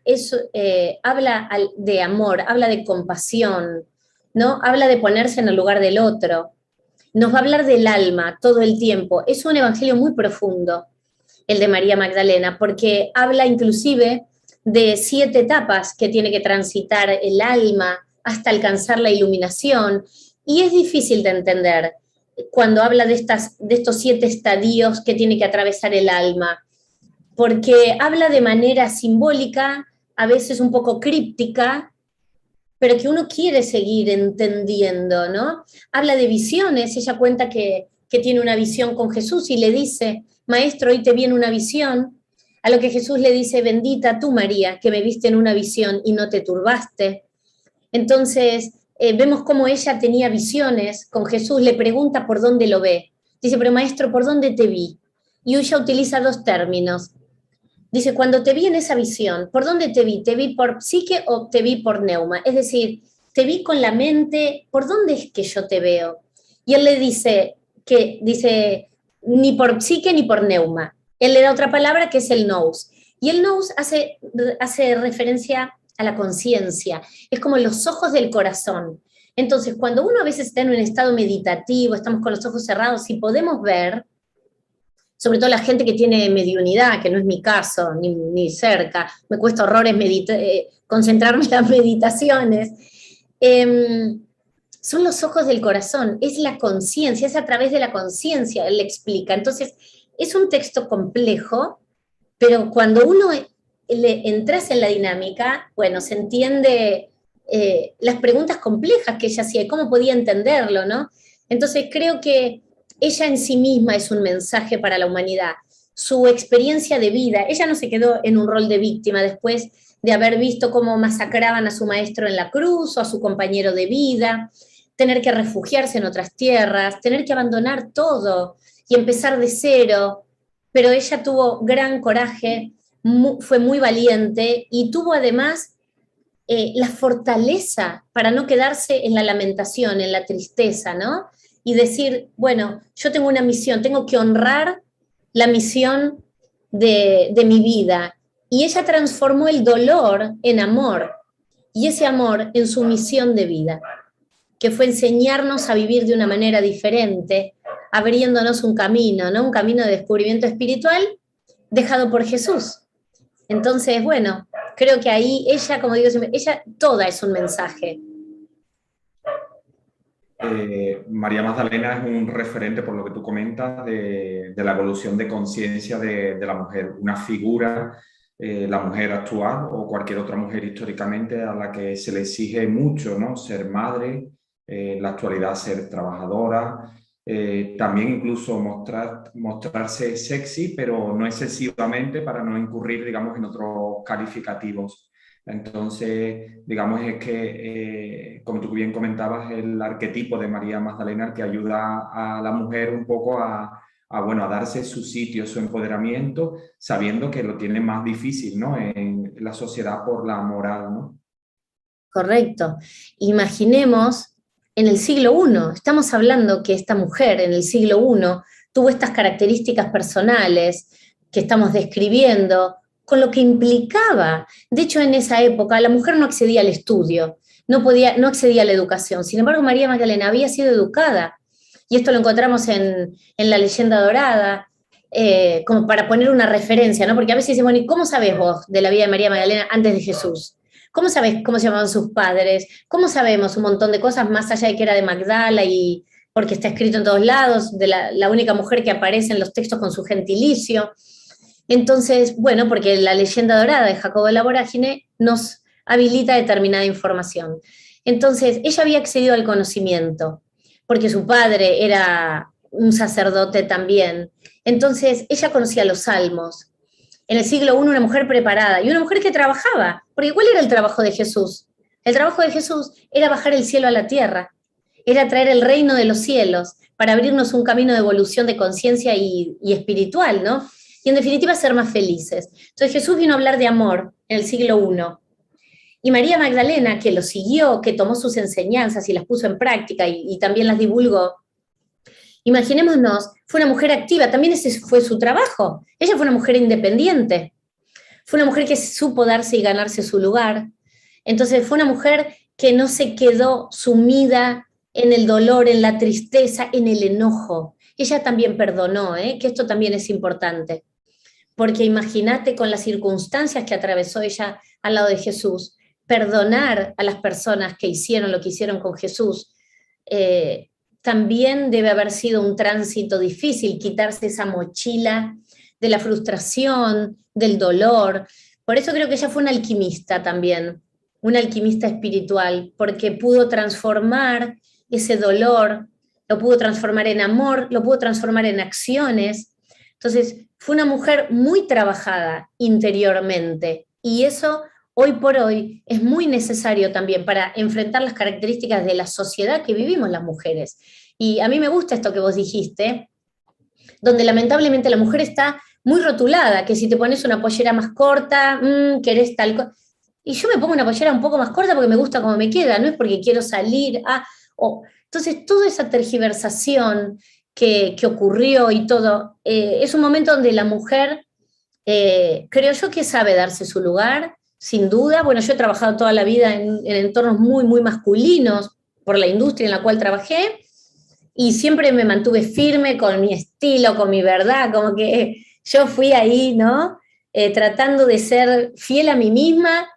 habla de amor, habla de compasión, ¿no? Habla de ponerse en el lugar del otro. Nos va a hablar del alma todo el tiempo. Es un evangelio muy profundo, el de María Magdalena, porque habla inclusive de 7 etapas que tiene que transitar el alma hasta alcanzar la iluminación. Y es difícil de entender cuando habla de estos 7 estadios que tiene que atravesar el alma, porque habla de manera simbólica, a veces un poco críptica, pero que uno quiere seguir entendiendo, ¿no? Habla de visiones, ella cuenta que tiene una visión con Jesús y le dice, maestro, hoy te viene una visión, a lo que Jesús le dice, bendita tú María, que me viste en una visión y no te turbaste. Entonces, vemos cómo ella tenía visiones con Jesús, le pregunta por dónde lo ve. Dice, pero maestro, ¿por dónde te vi? Y ella utiliza 2 términos. Dice, cuando te vi en esa visión, ¿por dónde te vi? ¿Te vi por psique o te vi por neuma? Es decir, te vi con la mente, ¿por dónde es que yo te veo? Y él le dice, ni por psique ni por neuma. Él le da otra palabra que es el nous. Y el nous hace referencia a la conciencia. Es como los ojos del corazón. Entonces, cuando uno a veces está en un estado meditativo, estamos con los ojos cerrados y podemos ver, sobre todo la gente que tiene mediunidad, que no es mi caso, ni cerca, me cuesta horrores concentrarme en las meditaciones, son los ojos del corazón, es la conciencia, es a través de la conciencia, él le explica. Entonces, es un texto complejo, pero cuando uno entras en la dinámica, bueno, se entiende las preguntas complejas que ella hacía y cómo podía entenderlo, ¿no? Entonces, creo que ella en sí misma es un mensaje para la humanidad. Su experiencia de vida, ella no se quedó en un rol de víctima después de haber visto cómo masacraban a su maestro en la cruz o a su compañero de vida, tener que refugiarse en otras tierras, tener que abandonar todo y empezar de cero. Pero ella tuvo gran coraje, fue muy valiente y tuvo además la fortaleza para no quedarse en la lamentación, en la tristeza, ¿no? Y decir, bueno, yo tengo una misión, tengo que honrar la misión de mi vida. Y ella transformó el dolor en amor, y ese amor en su misión de vida, que fue enseñarnos a vivir de una manera diferente, abriéndonos un camino, ¿no? Un camino de descubrimiento espiritual dejado por Jesús. Entonces, bueno, creo que ahí ella, como digo siempre, ella toda es un mensaje.
María Magdalena es un referente, por lo que tú comentas, de la evolución de conciencia de la mujer, una figura, la mujer actual o cualquier otra mujer históricamente a la que se le exige mucho, ¿no? Ser madre, en la actualidad ser trabajadora, también incluso mostrarse sexy, pero no excesivamente para no incurrir, digamos, en otros calificativos. Entonces, digamos, es que, como tú bien comentabas, el arquetipo de María Magdalena que ayuda a la mujer un poco bueno, a darse su sitio, su empoderamiento, sabiendo que lo tiene más difícil, ¿no? En la sociedad por la moral, ¿no?
Correcto. Imaginemos en el siglo I, estamos hablando que esta mujer en el siglo I tuvo estas características personales que estamos describiendo, con lo que implicaba. De hecho, en esa época la mujer no accedía al estudio, no accedía a la educación. Sin embargo, María Magdalena había sido educada, y esto lo encontramos en la leyenda dorada, como para poner una referencia, ¿no? Porque a veces decimos, ¿y cómo sabes vos de la vida de María Magdalena antes de Jesús? ¿Cómo sabes cómo se llamaban sus padres? ¿Cómo sabemos un montón de cosas más allá de que era de Magdala y porque está escrito en todos lados, de la única mujer que aparece en los textos con su gentilicio? Entonces, bueno, porque la leyenda dorada de Jacobo de la Vorágine nos habilita determinada información. Entonces, ella había accedido al conocimiento, porque su padre era un sacerdote también. Entonces, ella conocía los salmos. En el siglo I una mujer preparada y una mujer que trabajaba, porque ¿cuál era el trabajo de Jesús? El trabajo de Jesús era bajar el cielo a la tierra, era traer el reino de los cielos para abrirnos un camino de evolución de conciencia y espiritual, ¿no? Y en definitiva ser más felices. Entonces Jesús vino a hablar de amor en el siglo I. Y María Magdalena, que lo siguió, que tomó sus enseñanzas y las puso en práctica y también las divulgó, imaginémonos, fue una mujer activa, también ese fue su trabajo. Ella fue una mujer independiente, fue una mujer que supo darse y ganarse su lugar. Entonces fue una mujer que no se quedó sumida en el dolor, en la tristeza, en el enojo. Ella también perdonó, que esto también es importante. Porque imagínate con las circunstancias que atravesó ella al lado de Jesús, perdonar a las personas que hicieron lo que hicieron con Jesús, también debe haber sido un tránsito difícil, quitarse esa mochila de la frustración, del dolor. Por eso creo que ella fue una alquimista también, una alquimista espiritual, porque pudo transformar ese dolor, lo pudo transformar en amor, lo pudo transformar en acciones. Entonces, fue una mujer muy trabajada interiormente, y eso hoy por hoy es muy necesario también para enfrentar las características de la sociedad que vivimos las mujeres. Y a mí me gusta esto que vos dijiste, donde lamentablemente la mujer está muy rotulada, que si te pones una pollera más corta, querés tal cosa. Y yo me pongo una pollera un poco más corta porque me gusta cómo me queda, no es porque quiero salir. Entonces, toda esa tergiversación que ocurrió y todo, es un momento donde la mujer, creo yo que sabe darse su lugar, sin duda. Bueno, yo he trabajado toda la vida en entornos muy, muy masculinos por la industria en la cual trabajé, y siempre me mantuve firme con mi estilo, con mi verdad, como que yo fui ahí, ¿no? Tratando de ser fiel a mí misma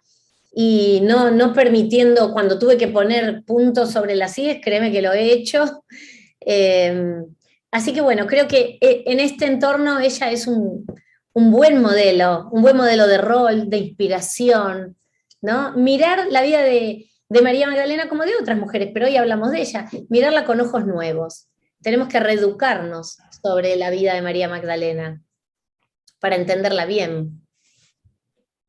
y no permitiendo, cuando tuve que poner puntos sobre las IES, créeme que lo he hecho. Eh, Así que bueno, creo que en este entorno ella es un un buen modelo de rol, de inspiración, ¿no? Mirar la vida de María Magdalena como de otras mujeres, pero hoy hablamos de ella, mirarla con ojos nuevos. Tenemos que reeducarnos sobre la vida de María Magdalena para entenderla bien.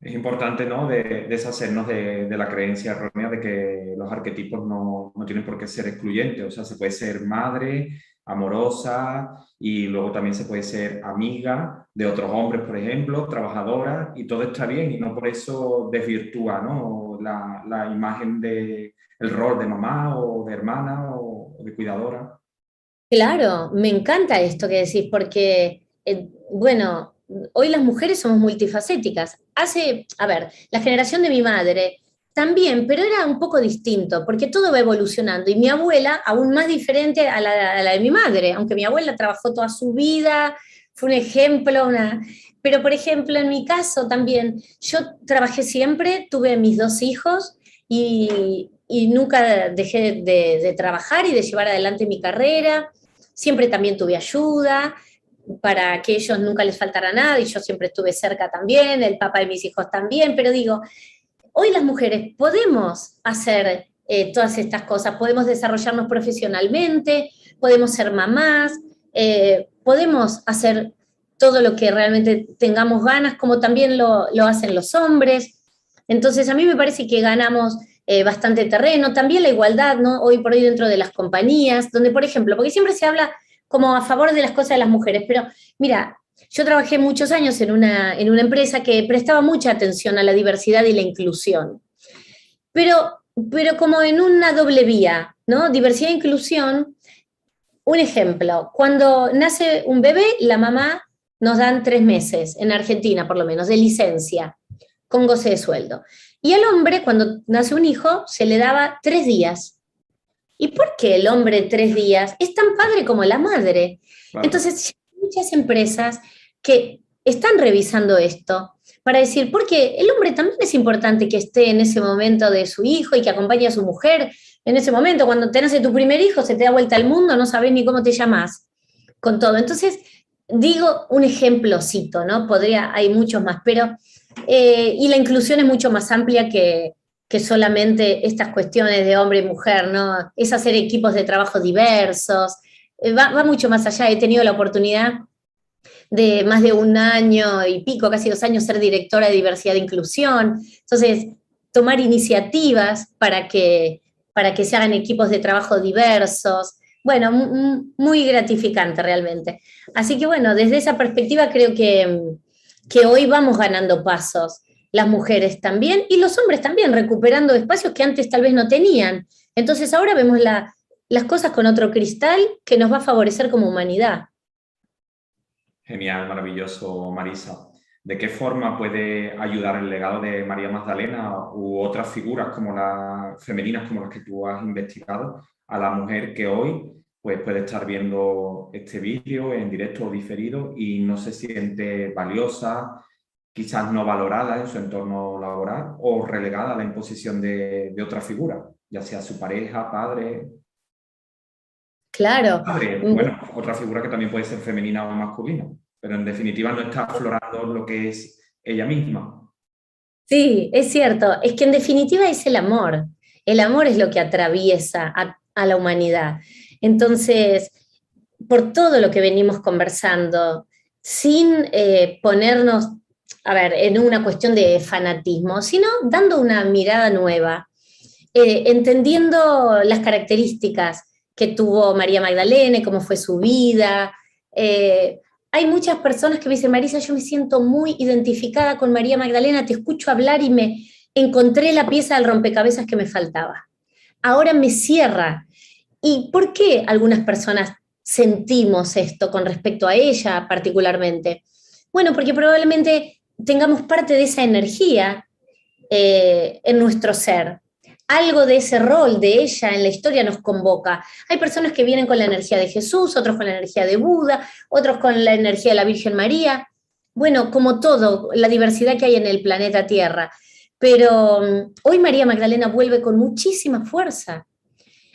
Es importante, ¿no? Deshacernos de la creencia errónea de que los arquetipos no tienen por qué ser excluyentes. O sea, se puede ser madre, amorosa, y luego también se puede ser amiga de otros hombres, por ejemplo, trabajadora, y todo está bien, y no por eso desvirtúa, ¿no? La imagen el rol de mamá o de hermana o de cuidadora.
Claro, me encanta esto que decís, porque, bueno, hoy las mujeres somos multifacéticas. A ver, la generación de mi madre también, pero era un poco distinto, porque todo va evolucionando. Y mi abuela, aún más diferente a la de mi madre, aunque mi abuela trabajó toda su vida, fue un ejemplo, pero por ejemplo en mi caso también, yo trabajé siempre, tuve mis 2 hijos y nunca dejé de trabajar y de llevar adelante mi carrera, siempre también tuve ayuda para que ellos nunca les faltara nada y yo siempre estuve cerca también, el papá de mis hijos también, pero digo, hoy las mujeres podemos hacer todas estas cosas, podemos desarrollarnos profesionalmente, podemos ser mamás, podemos hacer todo lo que realmente tengamos ganas, como también lo hacen los hombres. Entonces, a mí me parece que ganamos bastante terreno. También la igualdad, ¿no? Hoy por hoy dentro de las compañías, donde, por ejemplo, porque siempre se habla como a favor de las cosas de las mujeres, pero mira, yo trabajé muchos años en una empresa que prestaba mucha atención a la diversidad y la inclusión, pero, pero como en una doble vía, ¿no? Diversidad e inclusión. Un ejemplo, cuando nace un bebé, la mamá nos dan 3 meses, en Argentina por lo menos, de licencia, con goce de sueldo. Y al hombre, cuando nace un hijo, se le daba 3 días. ¿Y por qué el hombre 3 días? Es tan padre como la madre.
Claro.
Entonces, hay muchas empresas que están revisando esto para decir, porque el hombre también es importante que esté en ese momento de su hijo y que acompañe a su mujer en ese momento. Cuando te nace tu primer hijo, se te da vuelta al mundo, no sabes ni cómo te llamas con todo. Entonces, digo un ejemplocito, ¿no? Hay muchos más, pero, y la inclusión es mucho más amplia que solamente estas cuestiones de hombre y mujer, ¿no? Es hacer equipos de trabajo diversos, va mucho más allá. He tenido la oportunidad de más de 1 año y pico, casi 2 años, ser directora de diversidad e inclusión. Entonces, tomar iniciativas para que se hagan equipos de trabajo diversos. Bueno, muy gratificante realmente. Así que bueno, desde esa perspectiva creo que hoy vamos ganando pasos, las mujeres también y los hombres también, recuperando espacios que antes tal vez no tenían. Entonces ahora vemos las cosas con otro cristal que nos va a favorecer como humanidad.
Genial, maravilloso, Marisa. ¿De qué forma puede ayudar el legado de María Magdalena u otras figuras como las femeninas como las que tú has investigado a la mujer que hoy pues, puede estar viendo este vídeo en directo o diferido y no se siente valiosa, quizás no valorada en su entorno laboral o relegada a la imposición de otra figura, ya sea su pareja, padre?
Claro.
Bueno, otra figura que también puede ser femenina o masculina, pero en definitiva no está aflorando lo que es ella misma.
Sí, es cierto. Es que en definitiva es el amor. El amor es lo que atraviesa a la humanidad. Entonces, por todo lo que venimos conversando, sin ponernos, a ver, en una cuestión de fanatismo, sino dando una mirada nueva, entendiendo las características que tuvo María Magdalena, cómo fue su vida. Hay muchas personas que me dicen, Marisa, yo me siento muy identificada con María Magdalena, te escucho hablar y me encontré la pieza del rompecabezas que me faltaba. Ahora me cierra. ¿Y por qué algunas personas sentimos esto con respecto a ella particularmente? Bueno, porque probablemente tengamos parte de esa energía en nuestro ser. Algo de ese rol de ella en la historia nos convoca. Hay personas que vienen con la energía de Jesús, otros con la energía de Buda, otros con la energía de la Virgen María. Bueno, como todo, la diversidad que hay en el planeta Tierra. Pero hoy María Magdalena vuelve con muchísima fuerza.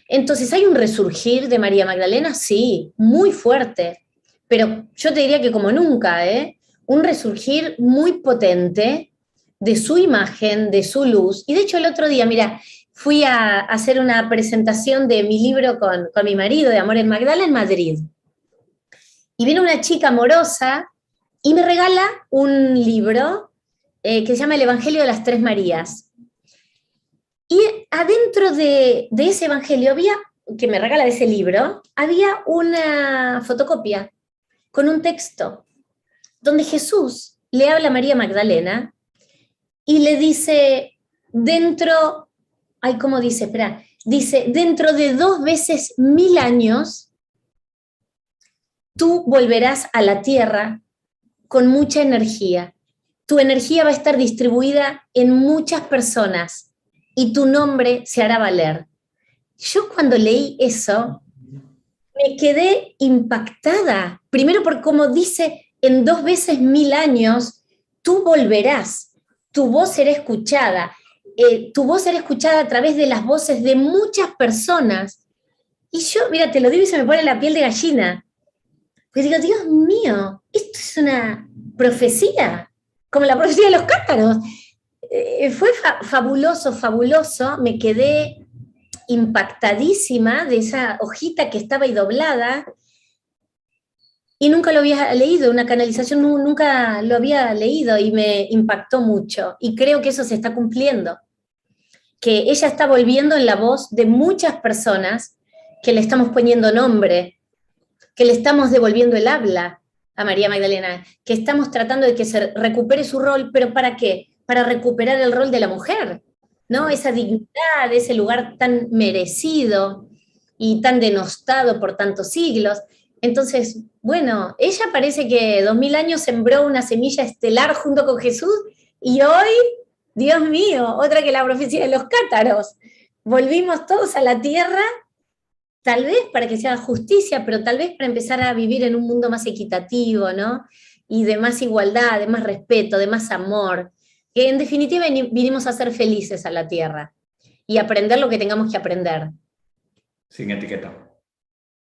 Entonces, ¿hay un resurgir de María Magdalena? Sí, muy fuerte. Pero yo te diría que como nunca, ¿eh? Un resurgir muy potente de su imagen, de su luz. Y de hecho el otro día, mira, fui a hacer una presentación de mi libro con mi marido de Amor en Magdala en Madrid. Y vino una chica amorosa y me regala un libro que se llama El Evangelio de las Tres Marías. Y adentro de ese Evangelio había, que me regala ese libro, había una fotocopia con un texto donde Jesús le habla a María Magdalena y le dice, dentro, ay, ¿cómo dice? Espera, dice, dentro de 2 veces 1000 años, tú volverás a la tierra con mucha energía. Tu energía va a estar distribuida en muchas personas y tu nombre se hará valer. Yo cuando leí eso, me quedé impactada, primero por cómo dice en 2 veces 1000 años, tú volverás, tu voz será escuchada, tu voz será escuchada a través de las voces de muchas personas. Y yo, mira, te lo digo y se me pone la piel de gallina. Pues digo, Dios mío, esto es una profecía, como la profecía de los cátaros. Fue fabuloso, fabuloso, me quedé impactadísima de esa hojita que estaba ahí doblada y nunca lo había leído, una canalización nunca lo había leído y me impactó mucho y creo que eso se está cumpliendo, que ella está volviendo en la voz de muchas personas que le estamos poniendo nombre, que le estamos devolviendo el habla a María Magdalena, que estamos tratando de que se recupere su rol, pero ¿para qué? Para recuperar el rol de la mujer, ¿no? Esa dignidad, ese lugar tan merecido y tan denostado por tantos siglos. Entonces, bueno, ella parece que 2000 años sembró una semilla estelar junto con Jesús y hoy, Dios mío, otra que la profecía de los cátaros. Volvimos todos a la tierra, tal vez para que se haga justicia, pero tal vez para empezar a vivir en un mundo más equitativo, ¿no? Y de más igualdad, de más respeto, de más amor. Que en definitiva vinimos a ser felices a la tierra y aprender lo que tengamos que aprender.
Sin etiqueta.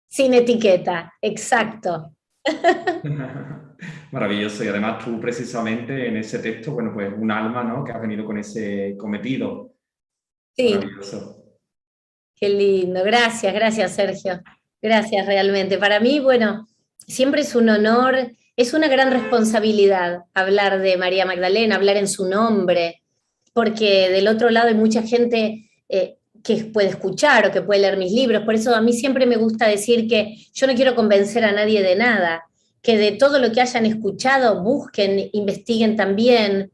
Sin etiqueta, exacto.
Maravilloso. Y además tú precisamente en ese texto, bueno, pues un alma, ¿no? Que has venido con ese cometido.
Sí.
Maravilloso.
Qué lindo. Gracias, gracias, Sergio. Gracias realmente. Para mí, bueno, siempre es un honor, es una gran responsabilidad hablar de María Magdalena, hablar en su nombre, porque del otro lado hay mucha gente que puede escuchar o que puede leer mis libros. Por eso a mí siempre me gusta decir que yo no quiero convencer a nadie de nada, que de todo lo que hayan escuchado, busquen, investiguen también.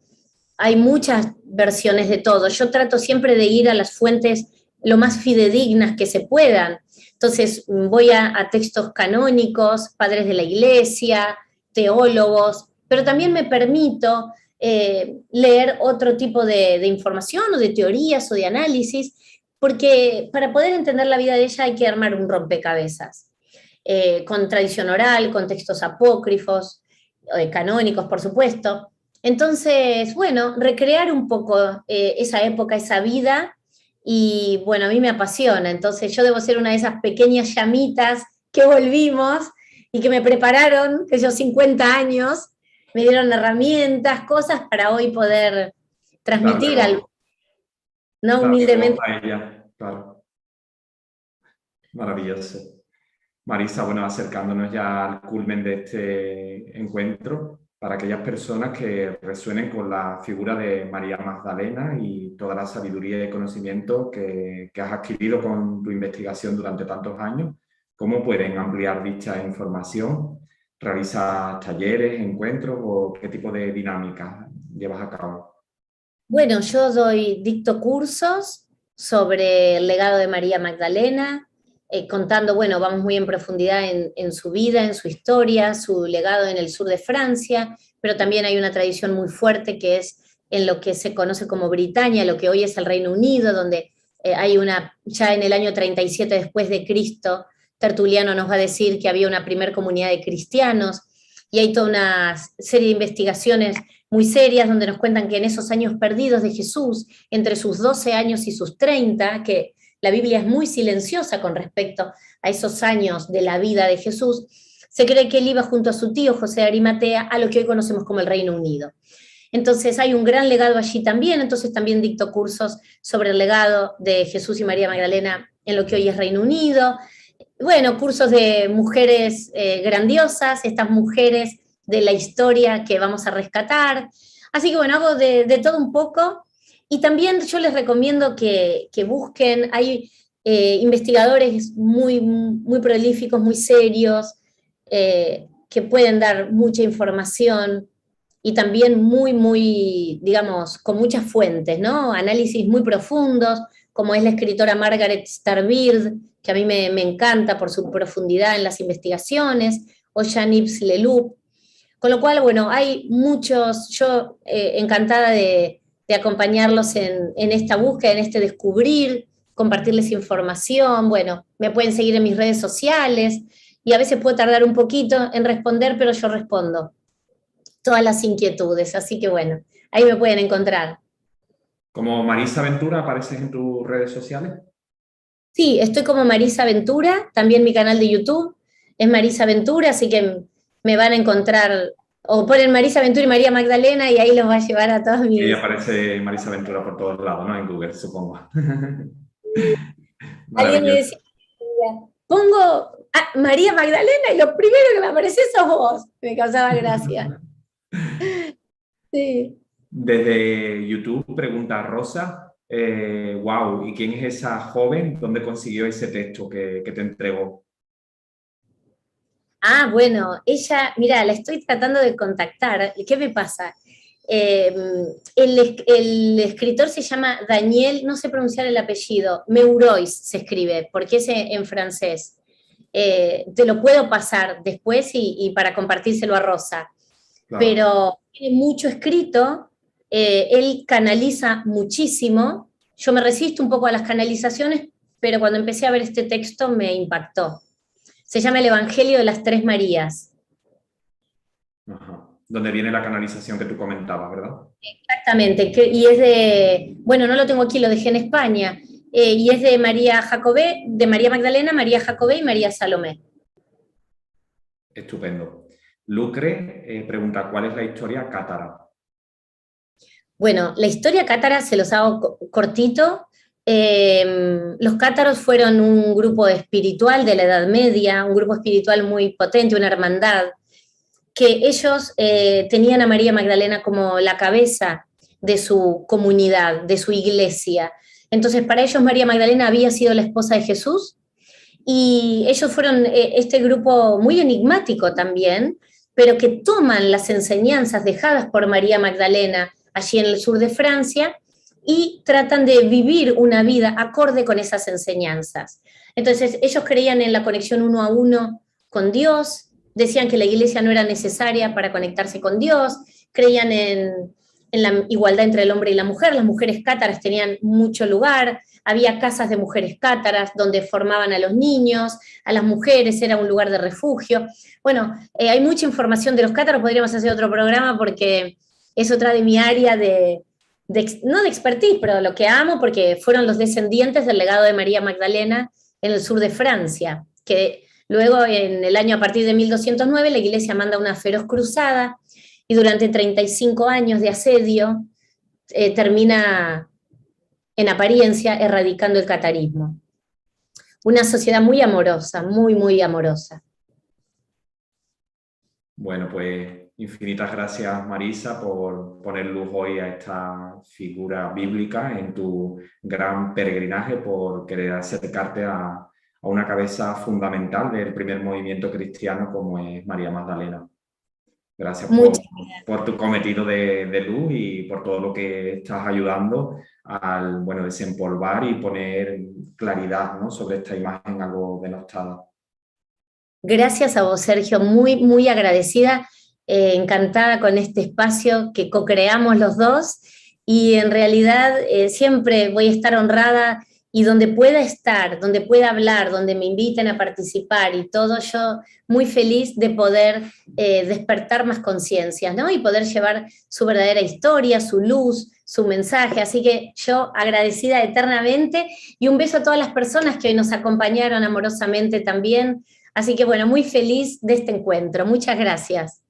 Hay muchas versiones de todo. Yo trato siempre de ir a las fuentes lo más fidedignas que se puedan. Entonces voy a textos canónicos, padres de la iglesia, teólogos, pero también me permito leer otro tipo de información o de teorías o de análisis, porque para poder entender la vida de ella hay que armar un rompecabezas, con tradición oral, con textos apócrifos, canónicos, por supuesto. Entonces, bueno, recrear un poco esa época, esa vida, y bueno, a mí me apasiona, entonces yo debo ser una de esas pequeñas llamitas que volvimos y que me prepararon, que yo 50 años, me dieron herramientas, cosas para hoy poder transmitir algo, no humildemente.
A ella, claro. Maravilloso. Marisa, bueno, acercándonos ya al culmen de este encuentro, para aquellas personas que resuenen con la figura de María Magdalena y toda la sabiduría y conocimiento que has adquirido con tu investigación durante tantos años, ¿cómo pueden ampliar dicha información? ¿Realizas talleres, encuentros o qué tipo de dinámicas llevas a cabo?
Bueno, yo dicto cursos sobre el legado de María Magdalena, contando, bueno, vamos muy en profundidad en su vida, en su historia, su legado en el sur de Francia, pero también hay una tradición muy fuerte que es en lo que se conoce como Britania, lo que hoy es el Reino Unido, donde hay ya en el año 37 después de Cristo, Tertuliano nos va a decir que había una primer comunidad de cristianos, y hay toda una serie de investigaciones muy serias donde nos cuentan que en esos años perdidos de Jesús, entre sus 12 años y sus 30, que la Biblia es muy silenciosa con respecto a esos años de la vida de Jesús, se cree que él iba junto a su tío José de Arimatea a lo que hoy conocemos como el Reino Unido. Entonces hay un gran legado allí también, entonces también dicto cursos sobre el legado de Jesús y María Magdalena en lo que hoy es Reino Unido. Bueno, cursos de mujeres grandiosas, estas mujeres de la historia que vamos a rescatar. Así que bueno, hago de todo un poco. Y también yo les recomiendo que busquen, hay investigadores muy prolíficos, muy serios, que pueden dar mucha información y también digamos, con muchas fuentes, ¿no? Análisis muy profundos, como es la escritora Margaret Starbeard, que a mí me encanta por su profundidad en las investigaciones, o Jean-Yves Leloup. Con lo cual, bueno, hay muchos, yo encantada de acompañarlos en esta búsqueda, en este descubrir, compartirles información. Bueno, me pueden seguir en mis redes sociales y a veces puedo tardar un poquito en responder, pero yo respondo. todas las inquietudes. Así que bueno, ahí me pueden encontrar.
¿Como Marisa Ventura apareces en tus redes sociales?
Sí, estoy como Marisa Ventura, también mi canal de YouTube es Marisa Ventura, así que me van a encontrar, o ponen Marisa Ventura y María Magdalena y ahí los va a llevar a todos
Y
mis...
aparece Marisa Ventura por todos lados, ¿no? En Google, supongo.
Alguien me
Maravilloso.
decía, pongo María Magdalena y lo primero que me aparece sos vos. Me causaba gracia. Sí.
Desde YouTube pregunta Rosa, wow, ¿y quién es esa joven? ¿Dónde consiguió ese texto que te entregó?
Ah, bueno, ella, mira, la estoy tratando de contactar. ¿Qué me pasa? Eh, el escritor se llama Daniel, no sé pronunciar el apellido, Meurois se escribe, porque es en francés. Te lo puedo pasar después y para compartírselo a Rosa.
Claro.
Pero tiene mucho escrito, él canaliza muchísimo. Yo me resisto un poco a las canalizaciones, pero cuando empecé a ver este texto me impactó. Se llama El Evangelio de las Tres Marías.
Ajá. Donde viene la canalización que tú comentabas, ¿verdad?
Exactamente, y es de, bueno, no lo tengo aquí, lo dejé en España, y es de María Jacobé, de María Magdalena, María Jacobé y María Salomé.
Estupendo. Lucre pregunta, ¿cuál es la historia cátara?
Bueno, la historia cátara se los hago cortito. Los cátaros fueron un grupo espiritual de la Edad Media, un grupo espiritual muy potente, una hermandad, que ellos tenían a María Magdalena como la cabeza de su comunidad, de su iglesia. Entonces, para ellos María Magdalena había sido la esposa de Jesús y ellos fueron este grupo muy enigmático también, pero que toman las enseñanzas dejadas por María Magdalena allí en el sur de Francia y tratan de vivir una vida acorde con esas enseñanzas. Entonces, ellos creían en la conexión uno a uno con Dios, decían que la iglesia no era necesaria para conectarse con Dios, creían en la igualdad entre el hombre y la mujer, las mujeres cátaras tenían mucho lugar, había casas de mujeres cátaras donde formaban a los niños, a las mujeres, era un lugar de refugio. Bueno, hay mucha información de los cátaros, podríamos hacer otro programa porque es otra de mi área no de expertise, pero lo que amo porque fueron los descendientes del legado de María Magdalena en el sur de Francia, que luego en el año a partir de 1209 la iglesia manda una feroz cruzada y durante 35 años de asedio termina en apariencia erradicando el catarismo. Una sociedad muy amorosa, muy, muy amorosa.
Bueno, pues infinitas gracias, Marisa, por poner luz hoy a esta figura bíblica en tu gran peregrinaje, por querer acercarte a una cabeza fundamental del primer movimiento cristiano como es María Magdalena. Gracias
Muchas
por tu cometido de luz y por todo lo que estás ayudando al, bueno, desempolvar y poner claridad, ¿no?, sobre esta imagen algo denostada.
gracias a vos, Sergio, muy, muy agradecida, encantada con este espacio que co-creamos los dos y en realidad siempre voy a estar honrada y donde pueda estar, donde pueda hablar, donde me inviten a participar y todo, yo muy feliz de poder despertar más conciencias, ¿no? Y poder llevar su verdadera historia, su luz, su mensaje. Así que yo agradecida eternamente y un beso a todas las personas que hoy nos acompañaron amorosamente también. Así que bueno, muy feliz de este encuentro. Muchas gracias.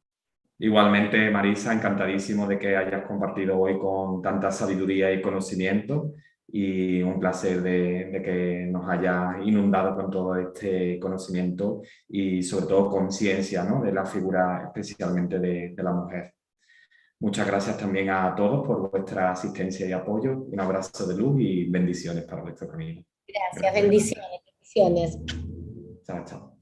Igualmente, Marisa, encantadísimo de que hayas compartido hoy con tanta sabiduría y conocimiento y un placer de que nos hayas inundado con todo este conocimiento y sobre todo conciencia, ¿no?, de la figura especialmente de la mujer. Muchas gracias también a todos por vuestra asistencia y apoyo. Un abrazo de luz y bendiciones para vuestro camino.
Gracias,
Gracias.
bendiciones, bendiciones.
Chao, chao.